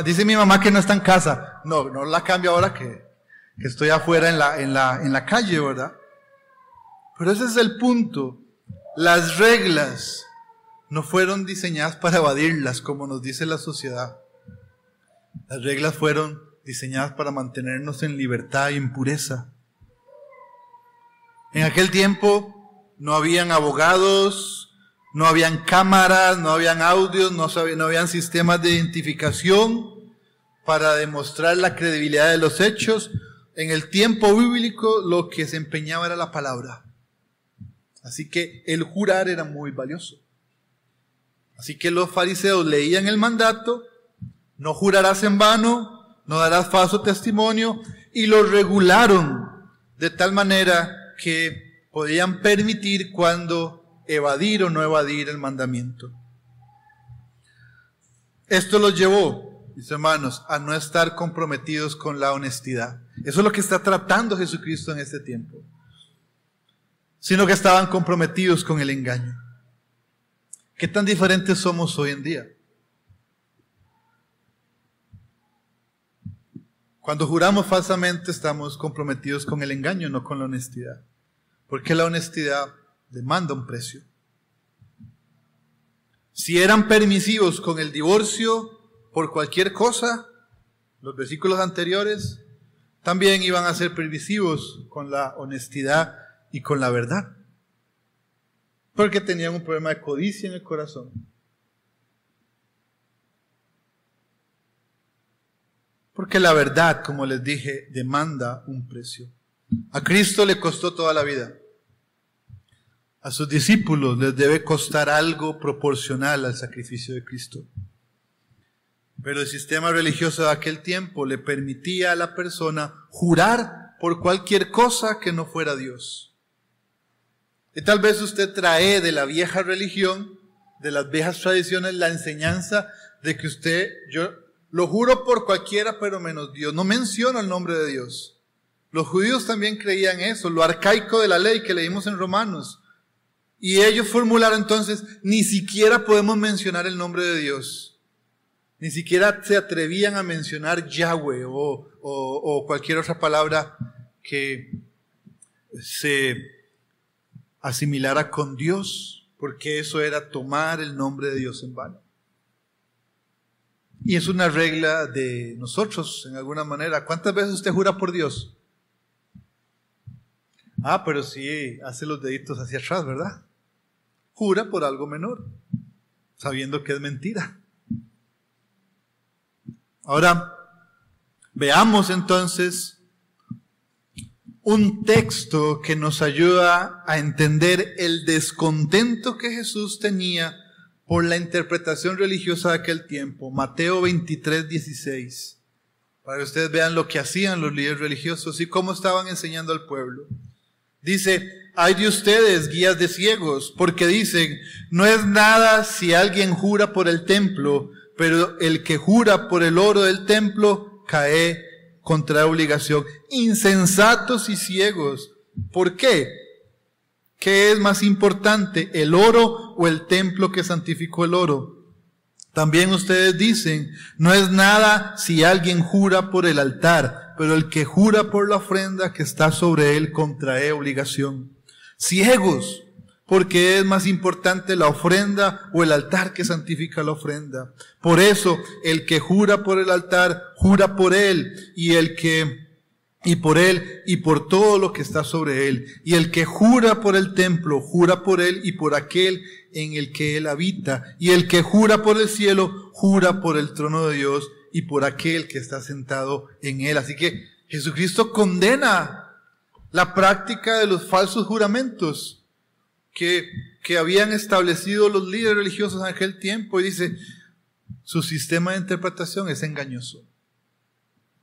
dice mi mamá que no está en casa. No la cambie ahora que estoy afuera en la calle, ¿verdad? Pero ese es el punto. Las reglas no fueron diseñadas para evadirlas, como nos dice la sociedad. Las reglas fueron diseñadas para mantenernos en libertad y en pureza. En aquel tiempo no habían abogados, no habían cámaras, no habían audios, no habían sistemas de identificación para demostrar la credibilidad de los hechos. En el tiempo bíblico lo que se empeñaba era la palabra. Así que el jurar era muy valioso. Así que los fariseos leían el mandato: no jurarás en vano, no darás falso testimonio, y lo regularon de tal manera que podían permitir cuando evadir o no evadir el mandamiento. Esto los llevó, mis hermanos, a no estar comprometidos con la honestidad. Eso es lo que está tratando Jesucristo en este tiempo. sino que estaban comprometidos con el engaño. ¿Qué tan diferentes somos hoy en día? Cuando juramos falsamente estamos comprometidos con el engaño, no con la honestidad. Porque la honestidad demanda un precio. Si eran permisivos con el divorcio por cualquier cosa, los versículos anteriores, también iban a ser permisivos con la honestidad y con la verdad. Porque tenían un problema de codicia en el corazón. Porque la verdad, como les dije, demanda un precio. A Cristo le costó toda la vida. A sus discípulos les debe costar algo proporcional al sacrificio de Cristo. Pero el sistema religioso de aquel tiempo le permitía a la persona jurar por cualquier cosa que no fuera Dios. Y tal vez usted trae de la vieja religión, de las viejas tradiciones, la enseñanza de que yo lo juro por cualquiera pero menos Dios. No menciona el nombre de Dios. Los judíos también creían eso, lo arcaico de la ley que leímos en Romanos. Y ellos formularon entonces, ni siquiera podemos mencionar el nombre de Dios. Ni siquiera se atrevían a mencionar Yahweh o cualquier otra palabra que se asimilara con Dios, porque eso era tomar el nombre de Dios en vano. Y es una regla de nosotros, en alguna manera. ¿Cuántas veces usted jura por Dios? Pero sí, hace los deditos hacia atrás, ¿verdad? Jura por algo menor, sabiendo que es mentira. Ahora, veamos entonces un texto que nos ayuda a entender el descontento que Jesús tenía por la interpretación religiosa de aquel tiempo. Mateo 23:16. Para que ustedes vean lo que hacían los líderes religiosos y cómo estaban enseñando al pueblo. Dice: ay de ustedes, guías de ciegos, porque dicen, no es nada si alguien jura por el templo, pero el que jura por el oro del templo cae contra obligación. Insensatos y ciegos. ¿Por qué? ¿Qué es más importante, el oro o el templo que santificó el oro? También ustedes dicen, no es nada si alguien jura por el altar, pero el que jura por la ofrenda que está sobre él contrae obligación. Ciegos, porque es más importante la ofrenda o el altar que santifica la ofrenda. Por eso, el que jura por el altar, jura por él, y por él y por todo lo que está sobre él. Y el que jura por el templo, jura por él y por aquel en el que él habita. Y el que jura por el cielo, jura por el trono de Dios y por aquel que está sentado en él. Así que Jesucristo condena la práctica de los falsos juramentos que habían establecido los líderes religiosos en aquel tiempo, y dice, su sistema de interpretación es engañoso.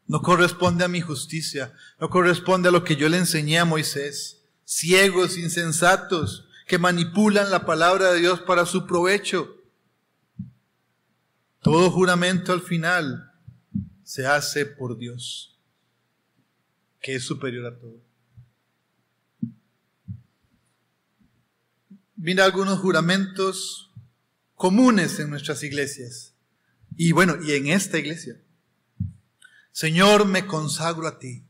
No corresponde a mi justicia, no corresponde a lo que yo le enseñé a Moisés. Ciegos, insensatos, que manipulan la palabra de Dios para su provecho. Todo juramento al final se hace por Dios, que es superior a todo. Mira algunos juramentos comunes en nuestras iglesias. Y bueno, y en esta iglesia. Señor, me consagro a ti.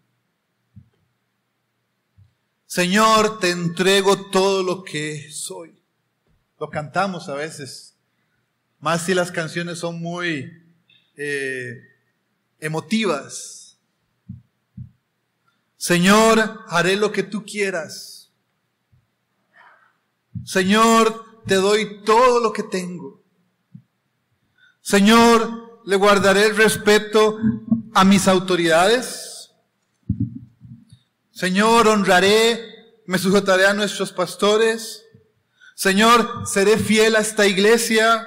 Señor, te entrego todo lo que soy. Lo cantamos a veces, más si las canciones son muy emotivas. Señor, haré lo que tú quieras. Señor, te doy todo lo que tengo. Señor, le guardaré el respeto a mis autoridades. Señor, honraré, me sujetaré a nuestros pastores. Señor, seré fiel a esta iglesia.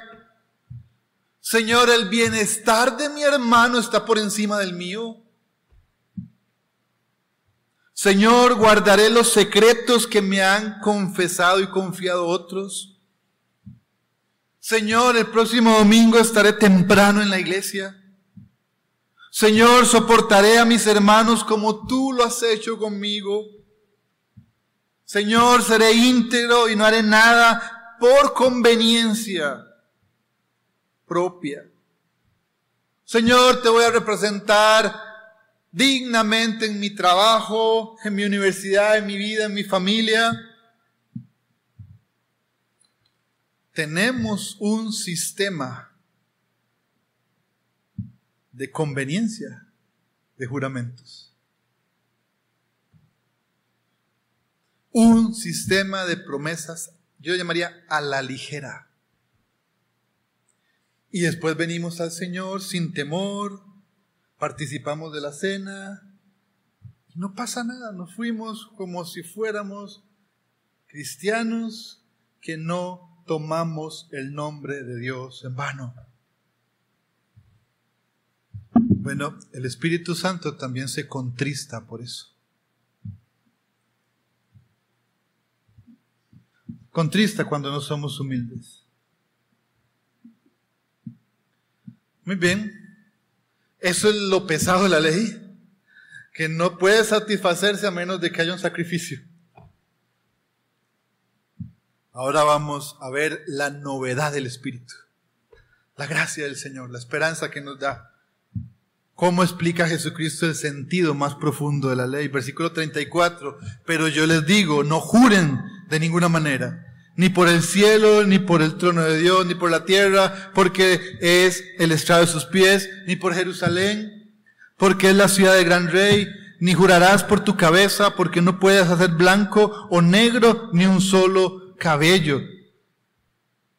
Señor, el bienestar de mi hermano está por encima del mío. Señor, guardaré los secretos que me han confesado y confiado otros. Señor, el próximo domingo estaré temprano en la iglesia. Señor, soportaré a mis hermanos como tú lo has hecho conmigo. Señor, seré íntegro y no haré nada por conveniencia propia. Señor, te voy a representar dignamente en mi trabajo, en mi universidad, en mi vida, en mi familia. Tenemos un sistema de conveniencia de juramentos. Un sistema de promesas, yo llamaría a la ligera. Y después venimos al Señor sin temor, participamos de la cena, y no pasa nada, nos fuimos como si fuéramos cristianos que no tomamos el nombre de Dios en vano. Bueno, el Espíritu Santo también se contrista por eso. Contrista cuando no somos humildes. Muy bien. Eso es lo pesado de la ley, que no puede satisfacerse a menos de que haya un sacrificio. Ahora vamos a ver la novedad del Espíritu, la gracia del Señor, la esperanza que nos da. ¿Cómo explica Jesucristo el sentido más profundo de la ley? Versículo 34, pero yo les digo, no juren de ninguna manera, ni por el cielo, ni por el trono de Dios, ni por la tierra, porque es el estrado de sus pies, ni por Jerusalén, porque es la ciudad del gran rey, ni jurarás por tu cabeza, porque no puedes hacer blanco o negro, ni un solo cabello.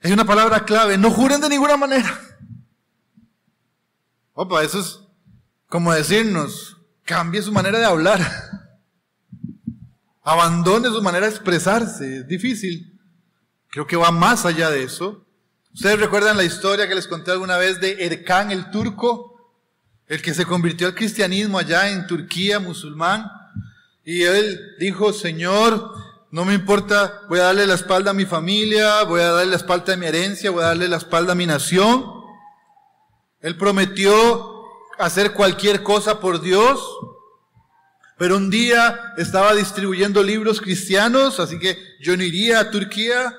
Es una palabra clave, no juren de ninguna manera. Opa, eso es como decirnos, cambie su manera de hablar. Abandone su manera de expresarse, es difícil. Creo que va más allá de eso. ¿Ustedes recuerdan la historia que les conté alguna vez de Erkan el turco? El que se convirtió al cristianismo allá en Turquía, musulmán. Y él dijo, Señor, no me importa, voy a darle la espalda a mi familia, voy a darle la espalda a mi herencia, voy a darle la espalda a mi nación. Él prometió hacer cualquier cosa por Dios. Pero un día estaba distribuyendo libros cristianos, así que yo no iría a Turquía.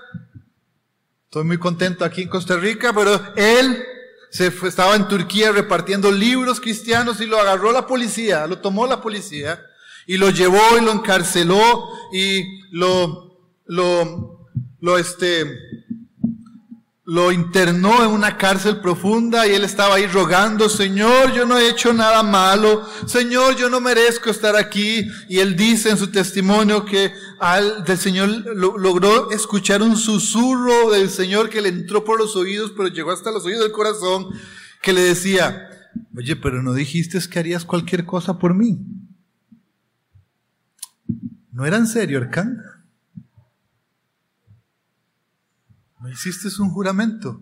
Estoy muy contento aquí en Costa Rica, pero él estaba en Turquía repartiendo libros cristianos y lo agarró la policía, lo tomó la policía y lo llevó y lo encarceló y lo internó en una cárcel profunda y él estaba ahí rogando, Señor, yo no he hecho nada malo, Señor, yo no merezco estar aquí. Y él dice en su testimonio que del Señor logró escuchar un susurro del Señor que le entró por los oídos, pero llegó hasta los oídos del corazón, que le decía, oye, pero no dijiste que harías cualquier cosa por mí. ¿No era en serio, Erkan? ¿No hiciste un juramento?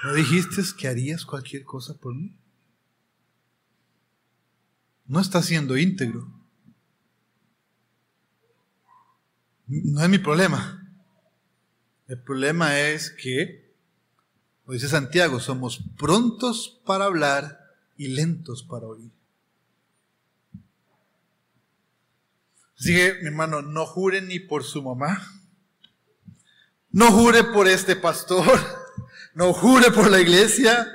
¿No dijiste que harías cualquier cosa por mí? No estás siendo íntegro. No es mi problema. El problema es que, como dice Santiago, somos prontos para hablar y lentos para oír. Así que, mi hermano, no jure ni por su mamá, no jure por este pastor, no jure por la iglesia,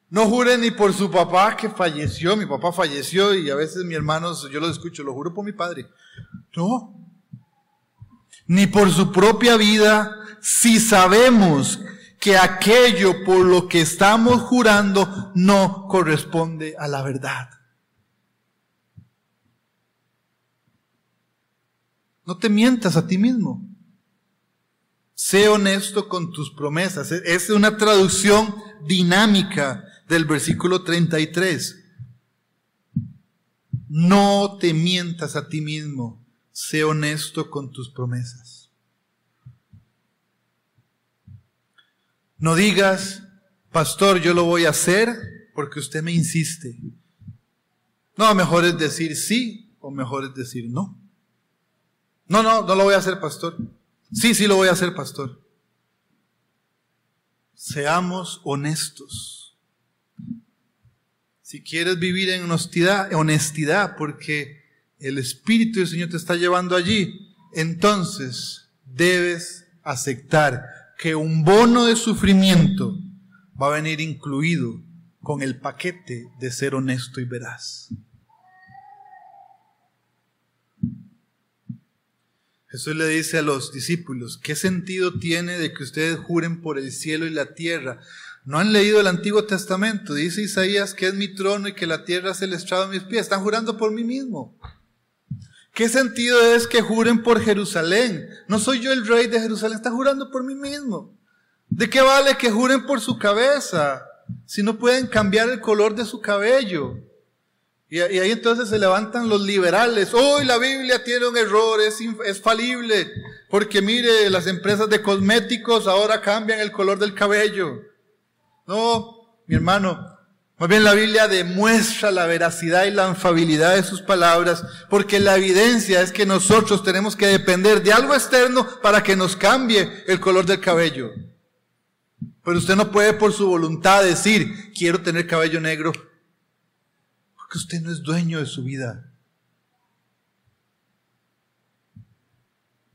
no jure ni por su papá que falleció. Mi papá falleció y a veces mi hermano, yo lo escucho, lo juro por mi padre. No, ni por su propia vida, si sabemos que aquello por lo que estamos jurando no corresponde a la verdad. No te mientas a ti mismo. Sé honesto con tus promesas. Es una traducción dinámica del versículo 33. No te mientas a ti mismo. Sé honesto con tus promesas. No digas, pastor, yo lo voy a hacer porque usted me insiste. No, mejor es decir sí o mejor es decir no. No lo voy a hacer, pastor. Sí lo voy a hacer, pastor. Seamos honestos. Si quieres vivir en honestidad, porque el Espíritu del Señor te está llevando allí, entonces debes aceptar que un bono de sufrimiento va a venir incluido con el paquete de ser honesto y veraz. Jesús le dice a los discípulos, ¿qué sentido tiene de que ustedes juren por el cielo y la tierra? ¿No han leído el Antiguo Testamento? Dice Isaías que es mi trono y que la tierra es el estrado de mis pies. Están jurando por mí mismo. ¿Qué sentido es que juren por Jerusalén? No soy yo el rey de Jerusalén, están jurando por mí mismo. ¿De qué vale que juren por su cabeza si no pueden cambiar el color de su cabello? Y ahí entonces se levantan los liberales. ¡Hoy la Biblia tiene un error, es falible! Porque mire, las empresas de cosméticos ahora cambian el color del cabello. No, mi hermano, más bien la Biblia demuestra la veracidad y la infalibilidad de sus palabras, porque la evidencia es que nosotros tenemos que depender de algo externo para que nos cambie el color del cabello. Pero usted no puede por su voluntad decir, quiero tener cabello negro, porque usted no es dueño de su vida.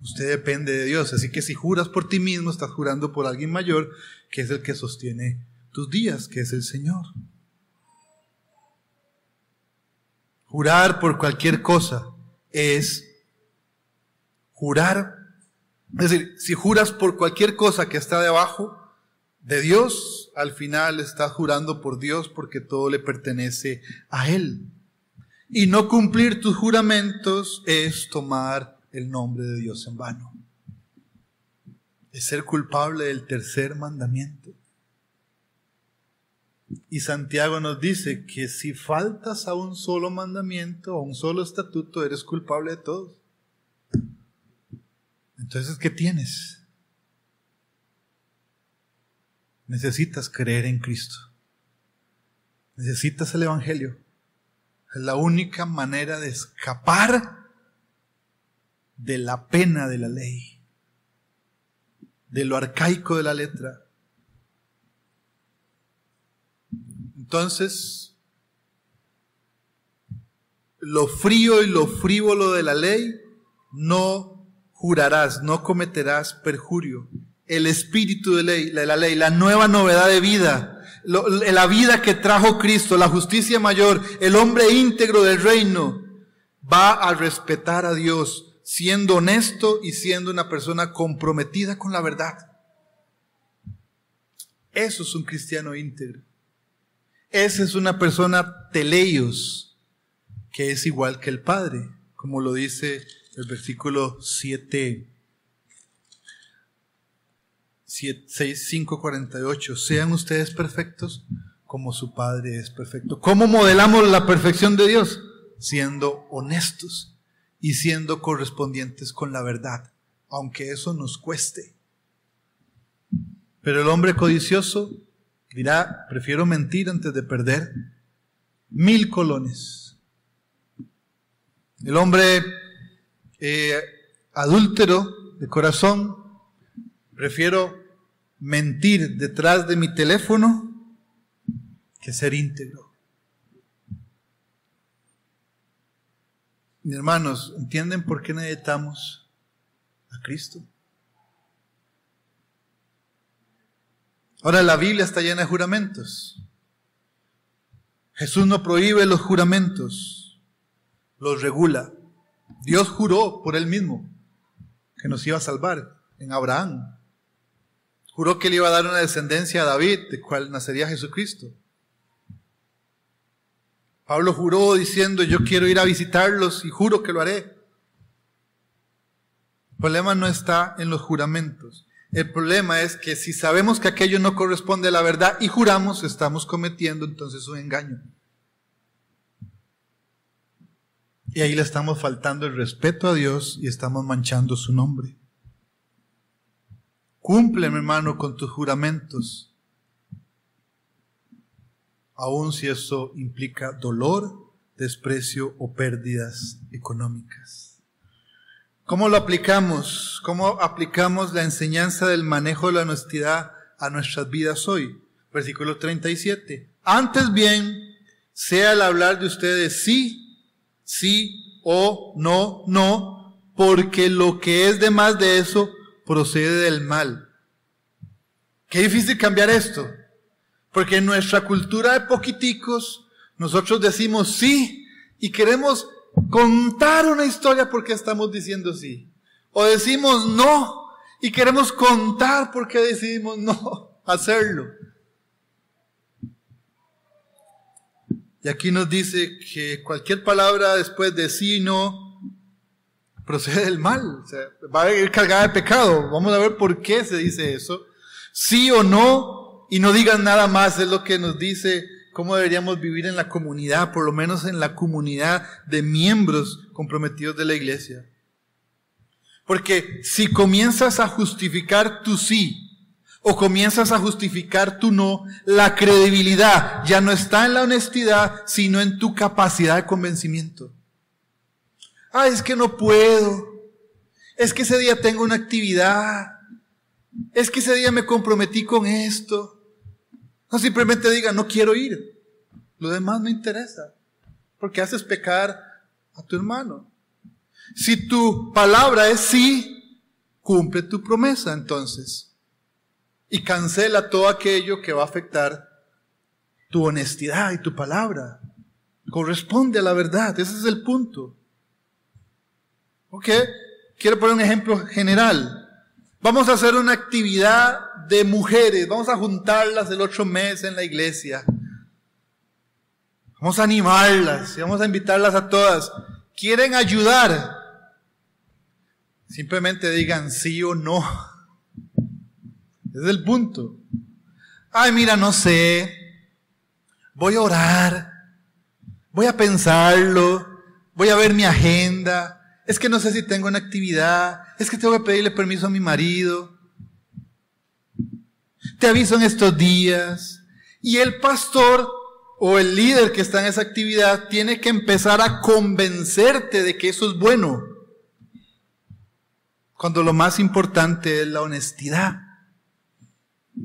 Usted depende de Dios, así que si juras por ti mismo, estás jurando por alguien mayor, que es el que sostiene tus días, que es el Señor. Jurar por cualquier cosa es jurar, es decir, si juras por cualquier cosa que está debajo de Dios, al final estás jurando por Dios porque todo le pertenece a Él. Y no cumplir tus juramentos es tomar el nombre de Dios en vano. Es ser culpable del tercer mandamiento. Y Santiago nos dice que si faltas a un solo mandamiento, a un solo estatuto, eres culpable de todos. Entonces, ¿qué tienes? Necesitas creer en Cristo. Necesitas el Evangelio. Es la única manera de escapar de la pena de la ley, de lo arcaico de la letra. Entonces, lo frío y lo frívolo de la ley, no jurarás, no cometerás perjurio. El espíritu de la ley, la nueva novedad de vida, la vida que trajo Cristo, la justicia mayor, el hombre íntegro del reino, va a respetar a Dios, siendo honesto y siendo una persona comprometida con la verdad. Eso es un cristiano íntegro. Esa es una persona teleios, que es igual que el Padre, como lo dice el versículo 5:48. Sean ustedes perfectos como su Padre es perfecto. ¿Cómo modelamos la perfección de Dios? Siendo honestos y siendo correspondientes con la verdad, aunque eso nos cueste. Pero el hombre codicioso dirá, prefiero mentir antes de perder 1000 colones. El hombre adúltero de corazón, prefiero mentir detrás de mi teléfono que ser íntegro. Mis hermanos, ¿entienden por qué necesitamos a Cristo? Ahora, la Biblia está llena de juramentos. Jesús no prohíbe los juramentos, los regula. Dios juró por Él mismo que nos iba a salvar en Abraham. Juró que le iba a dar una descendencia a David, de cual nacería Jesucristo. Pablo juró diciendo, yo quiero ir a visitarlos y juro que lo haré. El problema no está en los juramentos. El problema es que si sabemos que aquello no corresponde a la verdad y juramos, estamos cometiendo entonces un engaño. Y ahí le estamos faltando el respeto a Dios y estamos manchando su nombre. Cumple, mi hermano, con tus juramentos, aun si eso implica dolor, desprecio o pérdidas económicas. ¿Cómo lo aplicamos? ¿Cómo aplicamos la enseñanza del manejo de la honestidad a nuestras vidas hoy? Versículo 37. Antes bien, sea el hablar de ustedes sí, sí o no, no, porque lo que es de más de eso procede del mal. Qué difícil cambiar esto, porque en nuestra cultura de poquiticos, nosotros decimos sí y queremos contar una historia porque estamos diciendo sí. O decimos no y queremos contar porque decidimos no hacerlo. Y aquí nos dice que cualquier palabra después de sí, no, procede del mal. O sea, va a ir cargada de pecado. Vamos a ver por qué se dice eso. Sí o no, y no digan nada más, es lo que nos dice cómo deberíamos vivir en la comunidad, por lo menos en la comunidad de miembros comprometidos de la iglesia. Porque si comienzas a justificar tu sí, o comienzas a justificar tu no, la credibilidad ya no está en la honestidad, sino en tu capacidad de convencimiento. Es que no puedo. Es que ese día tengo una actividad. Es que ese día me comprometí con esto. No simplemente diga, no quiero ir. Lo demás no interesa. Porque haces pecar a tu hermano. Si tu palabra es sí, cumple tu promesa entonces. Y cancela todo aquello que va a afectar tu honestidad y tu palabra. Corresponde a la verdad. Ese es el punto. ¿Ok? Quiero poner un ejemplo general. Vamos a hacer una actividad de mujeres. Vamos a juntarlas el otro mes en la iglesia. Vamos a animarlas y vamos a invitarlas a todas. ¿Quieren ayudar? Simplemente digan sí o no. Ese es el punto. Mira, no sé. Voy a orar. Voy a pensarlo. Voy a ver mi agenda. Es que no sé si tengo una actividad. Es que tengo que pedirle permiso a mi marido. Te aviso en estos días. Y el pastor o el líder que está en esa actividad tiene que empezar a convencerte de que eso es bueno. Cuando lo más importante es la honestidad.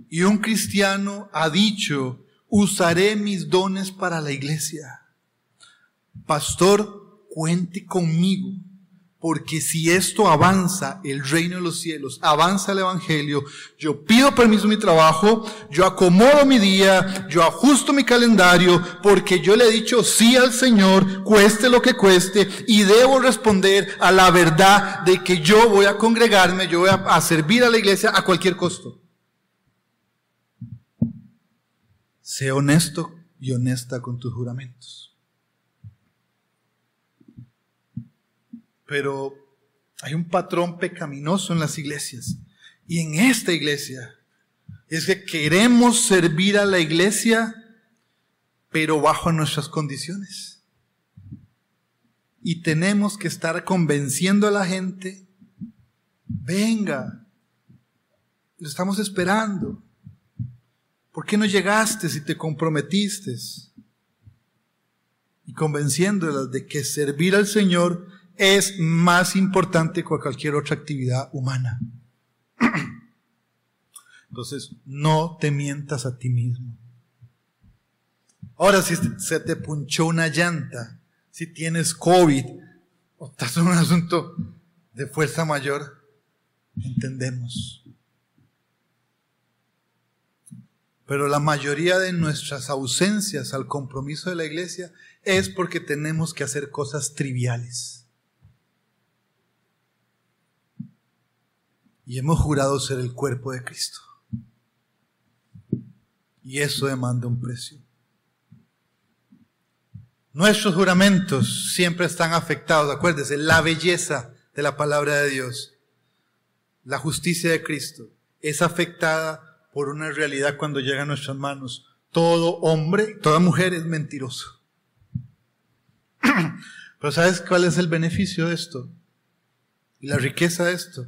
Y un cristiano ha dicho, usaré mis dones para la iglesia. Pastor, cuente conmigo, porque si esto avanza el reino de los cielos, avanza el evangelio, yo pido permiso en mi trabajo, yo acomodo mi día, yo ajusto mi calendario, porque yo le he dicho sí al Señor, cueste lo que cueste, y debo responder a la verdad de que yo voy a congregarme, yo voy a servir a la iglesia a cualquier costo. Sé honesto y honesta con tus juramentos. Pero hay un patrón pecaminoso en las iglesias. Y en esta iglesia es que queremos servir a la iglesia, pero bajo nuestras condiciones. Y tenemos que estar convenciendo a la gente, venga, lo estamos esperando. ¿Por qué no llegaste si te comprometiste? Y convenciéndolas de que servir al Señor es más importante que cualquier otra actividad humana. Entonces, no te mientas a ti mismo. Ahora, si se te punchó una llanta, si tienes COVID, o estás en un asunto de fuerza mayor, entendemos. Pero la mayoría de nuestras ausencias al compromiso de la iglesia es porque tenemos que hacer cosas triviales. Y hemos jurado ser el cuerpo de Cristo. Y eso demanda un precio. Nuestros juramentos siempre están afectados, acuérdense, la belleza de la palabra de Dios, la justicia de Cristo, es afectada por una realidad cuando llega a nuestras manos. Todo hombre, toda mujer es mentiroso. Pero ¿sabes cuál es el beneficio de esto? Y la riqueza de esto.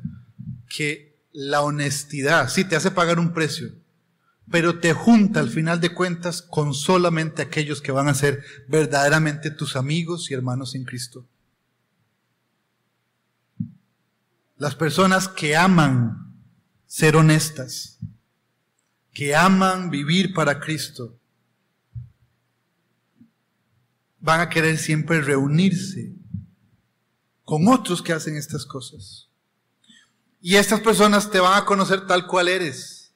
Que la honestidad, sí, te hace pagar un precio, pero te junta al final de cuentas con solamente aquellos que van a ser verdaderamente tus amigos y hermanos en Cristo. Las personas que aman ser honestas, que aman vivir para Cristo, van a querer siempre reunirse con otros que hacen estas cosas. Y estas personas te van a conocer tal cual eres.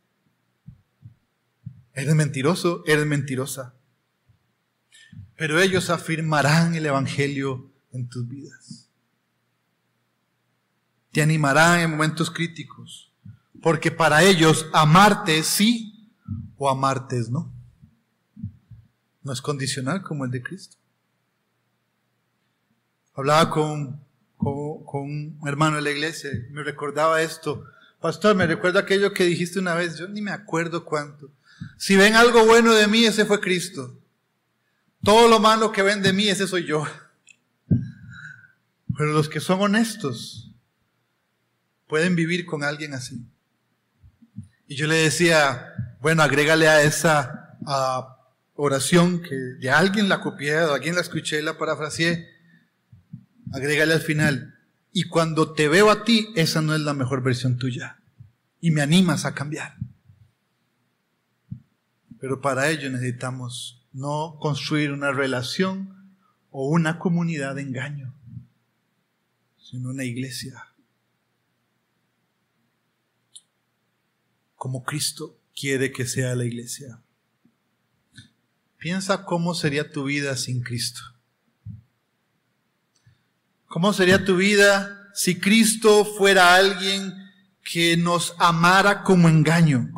Eres mentiroso, eres mentirosa. Pero ellos afirmarán el evangelio en tus vidas. Te animarán en momentos críticos. Porque para ellos amarte es sí o amarte es no. No es condicional como el de Cristo. Hablaba con un hermano de la iglesia, me recordaba esto. Pastor, me recuerda aquello que dijiste una vez, yo ni me acuerdo cuánto. Si ven algo bueno de mí, ese fue Cristo. Todo lo malo que ven de mí, ese soy yo. Pero los que son honestos pueden vivir con alguien así. Y yo le decía, bueno, agrégale a esa oración que de alguien la copié, de alguien la escuché, la parafraseé. Agrégale al final, y cuando te veo a ti, esa no es la mejor versión tuya. Y me animas a cambiar. Pero para ello necesitamos no construir una relación o una comunidad de engaño, sino una iglesia. Como Cristo quiere que sea la iglesia. Piensa cómo sería tu vida sin Cristo. ¿Cómo sería tu vida si Cristo fuera alguien que nos amara con engaño?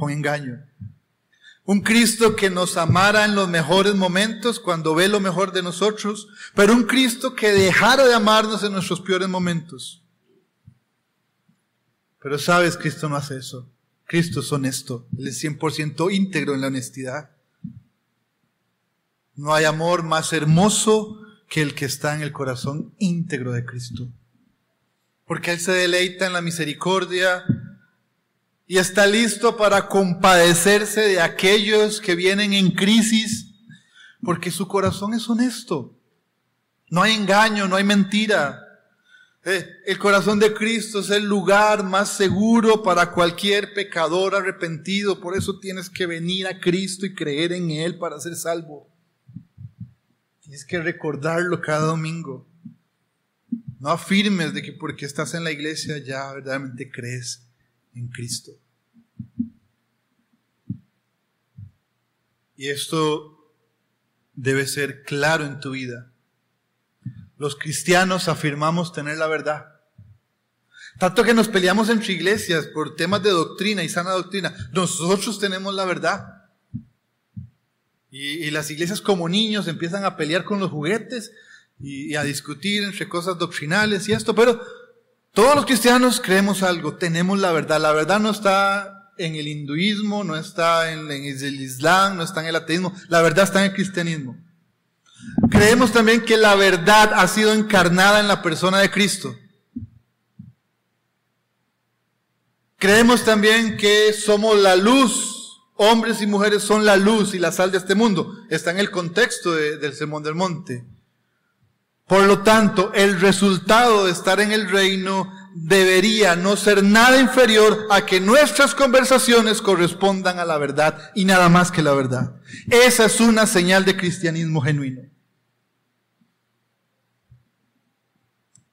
Un Cristo que nos amara en los mejores momentos, cuando ve lo mejor de nosotros, pero un Cristo que dejara de amarnos en nuestros peores momentos. Pero sabes, Cristo no hace eso. Cristo es honesto. Él es 100% íntegro en la honestidad. No hay amor más hermoso que el que está en el corazón íntegro de Cristo. Porque Él se deleita en la misericordia y está listo para compadecerse de aquellos que vienen en crisis, porque su corazón es honesto. No hay engaño, no hay mentira. El corazón de Cristo es el lugar más seguro para cualquier pecador arrepentido. Por eso tienes que venir a Cristo y creer en Él para ser salvo. Tienes que recordarlo cada domingo. No afirmes de que porque estás en la iglesia ya verdaderamente crees en Cristo. Y esto debe ser claro en tu vida. Los cristianos afirmamos tener la verdad. Tanto que nos peleamos entre iglesias por temas de doctrina y sana doctrina. Nosotros tenemos la verdad. Y las iglesias como niños empiezan a pelear con los juguetes y a discutir entre cosas doctrinales y esto. Pero todos los cristianos creemos algo, tenemos la verdad. La verdad no está en el hinduismo, no está en el islam, no está en el ateísmo. La verdad está en el cristianismo. Creemos también que la verdad ha sido encarnada en la persona de Cristo. Creemos también que somos la luz. Hombres y mujeres son la luz y la sal de este mundo. Está en el contexto del Sermón del Monte. Por lo tanto, el resultado de estar en el reino debería no ser nada inferior a que nuestras conversaciones correspondan a la verdad y nada más que la verdad. Esa es una señal de cristianismo genuino.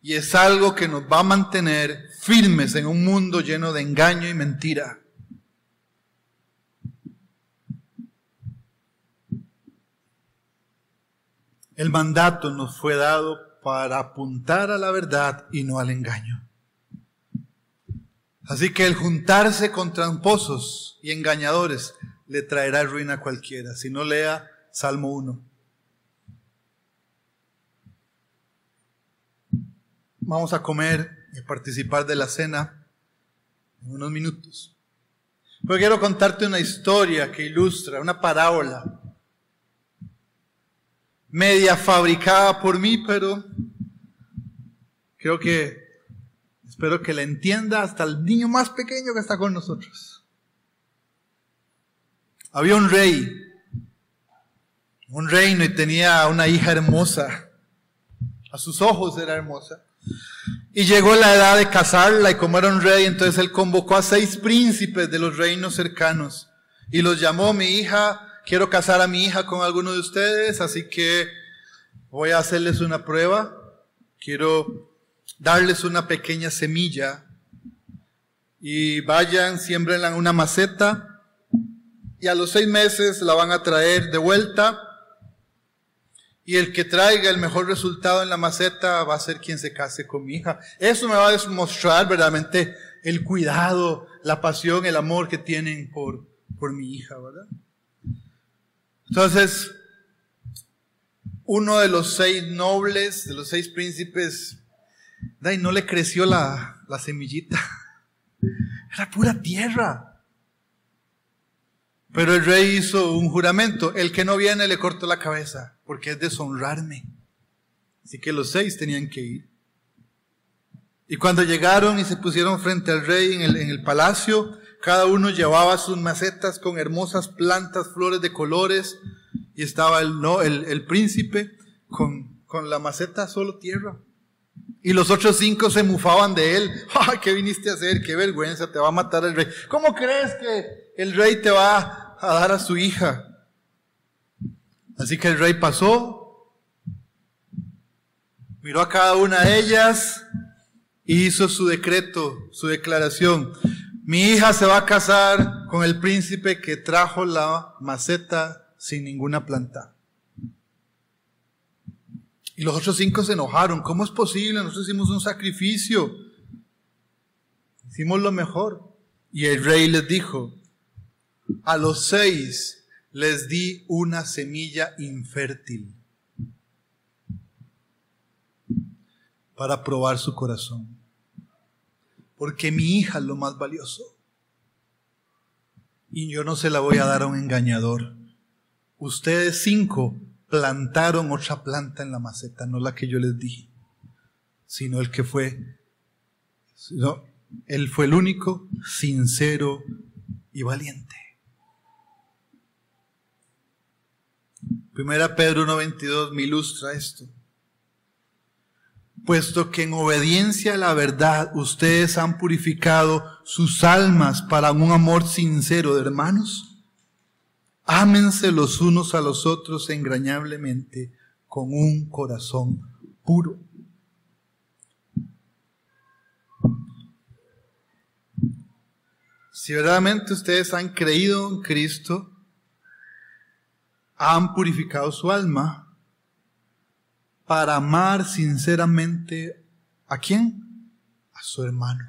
Y es algo que nos va a mantener firmes en un mundo lleno de engaño y mentira. El mandato nos fue dado para apuntar a la verdad y no al engaño. Así que el juntarse con tramposos y engañadores le traerá ruina a cualquiera. Si no, lea Salmo 1. Vamos a comer y participar de la cena en unos minutos. Pero quiero contarte una historia que ilustra, una parábola media fabricada por mí, pero espero que la entienda hasta el niño más pequeño que está con nosotros. Había un reino y tenía una hija hermosa. A sus ojos era hermosa. Y llegó la edad de casarla, y como era un rey, entonces él convocó a 6 príncipes de los reinos cercanos y los llamó: mi hija, quiero casar a mi hija con alguno de ustedes, así que voy a hacerles una prueba. Quiero darles una pequeña semilla y vayan, siémbrenla en una maceta y a los 6 meses la van a traer de vuelta y el que traiga el mejor resultado en la maceta va a ser quien se case con mi hija. Eso me va a demostrar verdaderamente el cuidado, la pasión, el amor que tienen por mi hija, ¿verdad? Entonces, uno de los 6 nobles, de los 6 príncipes, no le creció la semillita. Era pura tierra. Pero el rey hizo un juramento: el que no viene le corto la cabeza, porque es deshonrarme. Así que los 6 tenían que ir. Y cuando llegaron y se pusieron frente al rey en el palacio, cada uno llevaba sus macetas con hermosas plantas, flores de colores, y estaba el príncipe con la maceta solo tierra. Y los otros 5 se mufaban de él. ¡Ay, qué viniste a hacer! ¡Qué vergüenza! Te va a matar el rey. ¿Cómo crees que el rey te va a dar a su hija? Así que el rey pasó, miró a cada una de ellas y hizo su decreto, su declaración: mi hija se va a casar con el príncipe que trajo la maceta sin ninguna planta. Y los otros 5 se enojaron. ¿Cómo es posible? Nosotros hicimos un sacrificio. Hicimos lo mejor. Y el rey les dijo: a los 6 les di una semilla infértil para probar su corazón. Porque mi hija es lo más valioso. Y yo no se la voy a dar a un engañador. Ustedes 5 plantaron otra planta en la maceta, no la que yo les dije, sino él fue el único, sincero y valiente. 1 Pedro 1:22 me ilustra esto. Puesto que en obediencia a la verdad ustedes han purificado sus almas para un amor sincero de hermanos, ámense los unos a los otros entrañablemente con un corazón puro. Si verdaderamente ustedes han creído en Cristo, han purificado su alma para amar sinceramente ¿a quién? A su hermano.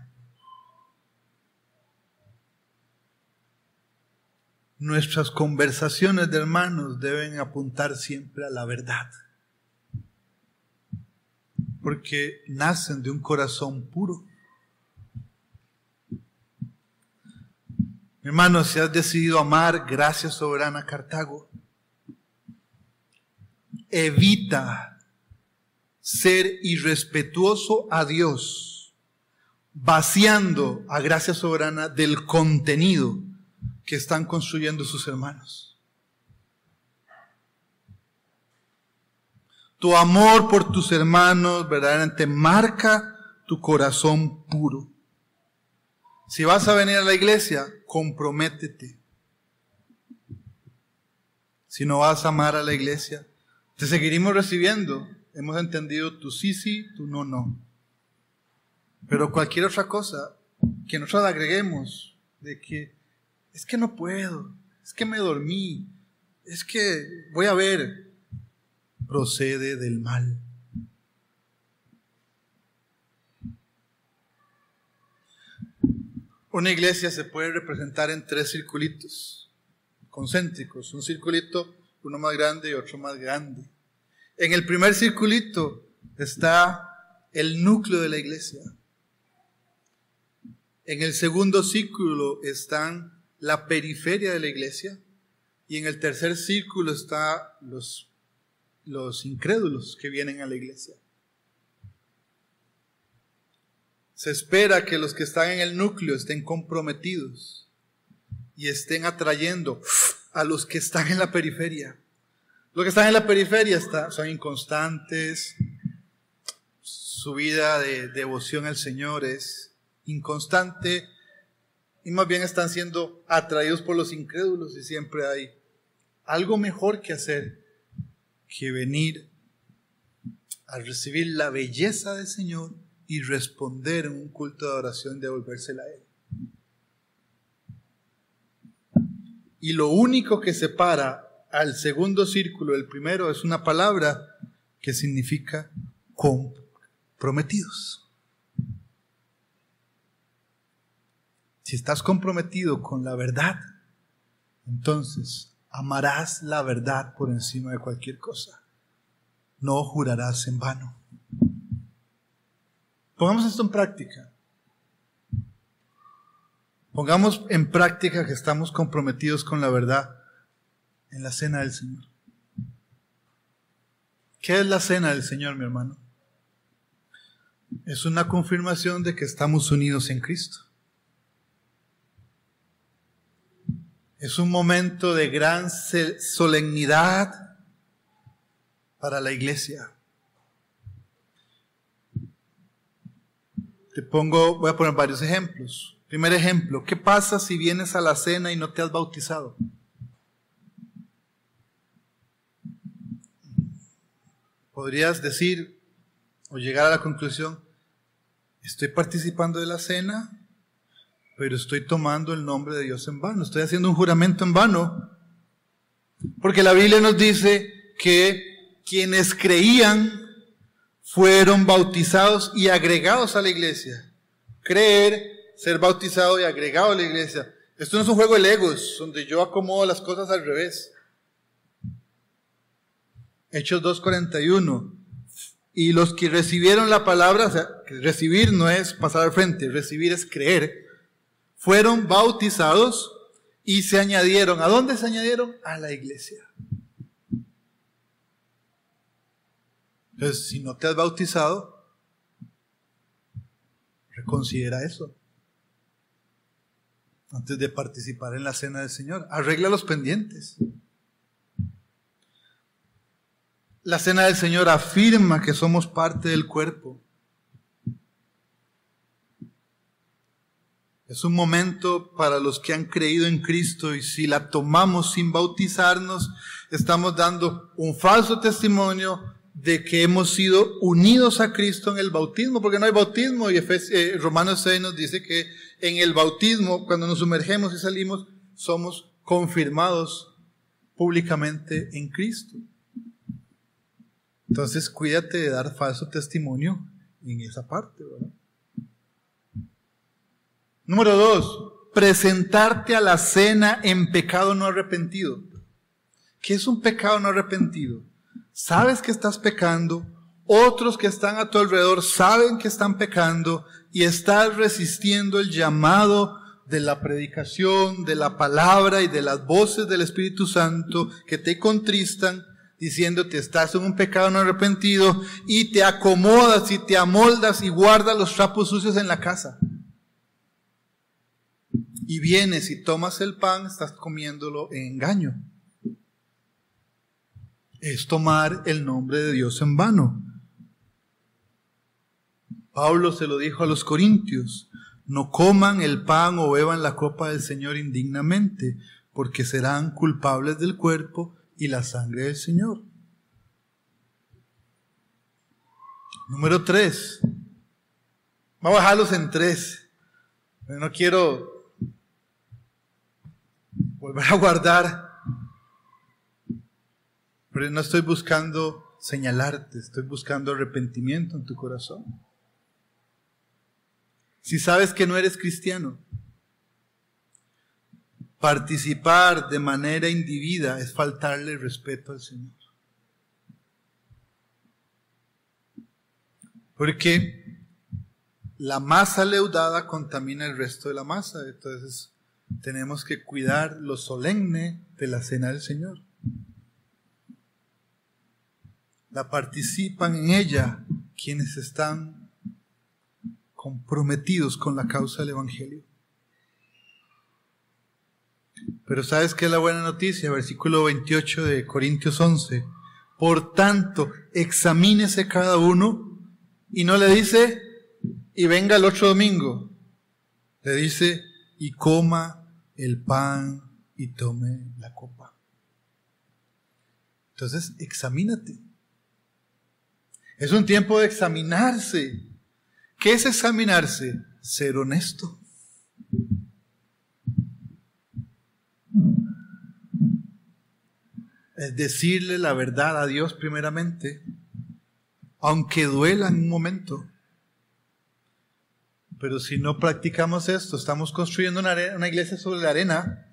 Nuestras conversaciones de hermanos deben apuntar siempre a la verdad, porque nacen de un corazón puro. Hermanos, si has decidido amar, gracias soberana Cartago, evita ser irrespetuoso a Dios, vaciando a gracia soberana del contenido que están construyendo sus hermanos. Tu amor por tus hermanos verdaderamente marca tu corazón puro. Si vas a venir a la iglesia, comprométete. Si no vas a amar a la iglesia, te seguiremos recibiendo. Hemos entendido tu sí, tu no. Pero cualquier otra cosa que nosotros agreguemos, de que es que no puedo, es que me dormí, es que voy a ver, procede del mal. Una iglesia se puede representar en 3 circulitos concéntricos, un circulito, uno más grande y otro más grande. En el primer circulito está el núcleo de la iglesia. En el segundo círculo están la periferia de la iglesia, y en el tercer círculo están los incrédulos que vienen a la iglesia. Se espera que los que están en el núcleo estén comprometidos y estén atrayendo a los que están en la periferia. Los que están en la periferia son inconstantes, su vida de devoción al Señor es inconstante, y más bien están siendo atraídos por los incrédulos, y siempre hay algo mejor que hacer que venir a recibir la belleza del Señor y responder en un culto de adoración y devolvérsela a Él. Y lo único que separa al segundo círculo del primero es una palabra que significa comprometidos. Si estás comprometido con la verdad, entonces amarás la verdad por encima de cualquier cosa. No jurarás en vano. Pongamos esto en práctica. Pongamos en práctica que estamos comprometidos con la verdad en la cena del Señor. ¿Qué es la cena del Señor, mi hermano? Es una confirmación de que estamos unidos en Cristo. Es un momento de gran solemnidad para la iglesia. Voy a poner varios ejemplos. Primer ejemplo, ¿qué pasa si vienes a la cena y no te has bautizado? Podrías decir o llegar a la conclusión, estoy participando de la cena, pero estoy tomando el nombre de Dios en vano, estoy haciendo un juramento en vano, porque la Biblia nos dice que quienes creían fueron bautizados y agregados a la iglesia. Creer, ser bautizado y agregado a la iglesia. Esto no es un juego de legos, donde yo acomodo las cosas al revés. Hechos 2:41. Y los que recibieron la palabra, o sea, recibir no es pasar al frente, recibir es creer, fueron bautizados y se añadieron. ¿A dónde se añadieron? A la iglesia. Entonces, si no te has bautizado, reconsidera eso antes de participar en la cena del Señor. Arregla los pendientes. La cena del Señor afirma que somos parte del cuerpo. Es un momento para los que han creído en Cristo, y si la tomamos sin bautizarnos, estamos dando un falso testimonio de que hemos sido unidos a Cristo en el bautismo, porque no hay bautismo, y Romanos 6 nos dice que en el bautismo, cuando nos sumergemos y salimos, somos confirmados públicamente en Cristo. Entonces, cuídate de dar falso testimonio en esa parte, ¿verdad? Número 2, presentarte a la cena en pecado no arrepentido. ¿Qué es un pecado no arrepentido? Sabes que estás pecando, otros que están a tu alrededor saben que están pecando y estás resistiendo el llamado de la predicación, de la palabra y de las voces del Espíritu Santo que te contristan, diciéndote estás en un pecado no arrepentido, y te acomodas y te amoldas y guardas los trapos sucios en la casa. Y vienes y tomas el pan, estás comiéndolo en engaño. Es tomar el nombre de Dios en vano. Pablo se lo dijo a los corintios: no coman el pan o beban la copa del Señor indignamente, porque serán culpables del cuerpo y la sangre del Señor. Número 3. Vamos a bajarlos en 3. No quiero volver a guardar, pero no estoy buscando señalarte, estoy buscando arrepentimiento en tu corazón. Si sabes que no eres cristiano, participar de manera indebida es faltarle respeto al Señor. Porque la masa leudada contamina el resto de la masa. Entonces tenemos que cuidar lo solemne de la cena del Señor. La participan en ella quienes están comprometidos con la causa del Evangelio. Pero ¿sabes qué es la buena noticia? Versículo 28 de Corintios 11. Por tanto, examínese cada uno, y no le dice, y venga el otro domingo. Le dice, y coma el pan y tome la copa. Entonces, examínate. Es un tiempo de examinarse. ¿Qué es examinarse? Ser honesto. Es decirle la verdad a Dios primeramente, aunque duela en un momento. Pero si no practicamos esto, estamos construyendo una iglesia sobre la arena,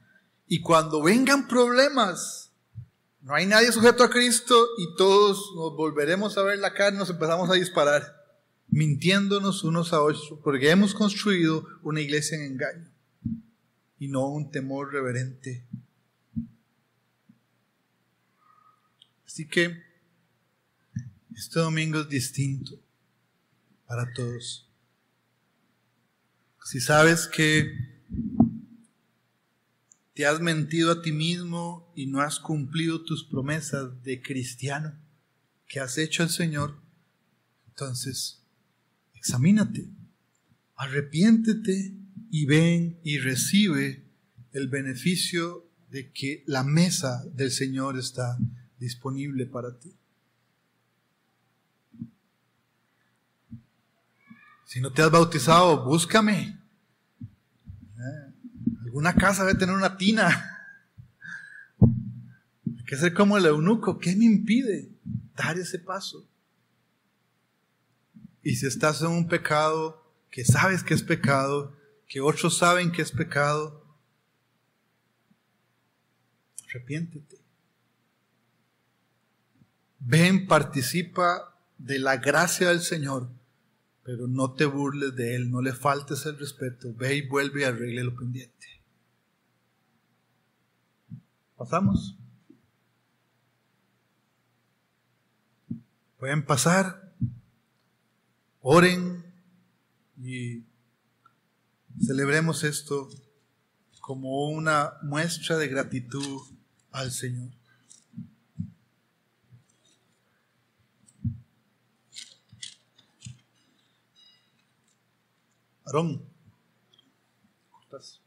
y cuando vengan problemas, no hay nadie sujeto a Cristo y todos nos volveremos a ver la cara y nos empezamos a disparar, mintiéndonos unos a otros, porque hemos construido una iglesia en engaño y no un temor reverente. Así que este domingo es distinto para todos. Si sabes que te has mentido a ti mismo y no has cumplido tus promesas de cristiano que has hecho al Señor, entonces examínate, arrepiéntete y ven y recibe el beneficio de que la mesa del Señor está disponible para ti. Si no te has bautizado, búscame. Alguna casa debe tener una tina. Hay que ser como el eunuco. ¿Qué me impide dar ese paso? Y si estás en un pecado que sabes que es pecado, que otros saben que es pecado, arrepiéntete. Ven, participa de la gracia del Señor, pero no te burles de Él, no le faltes el respeto. Ve y vuelve y arregle lo pendiente. ¿Pasamos? Pueden pasar, oren y celebremos esto como una muestra de gratitud al Señor. Aarón, ¿cortas?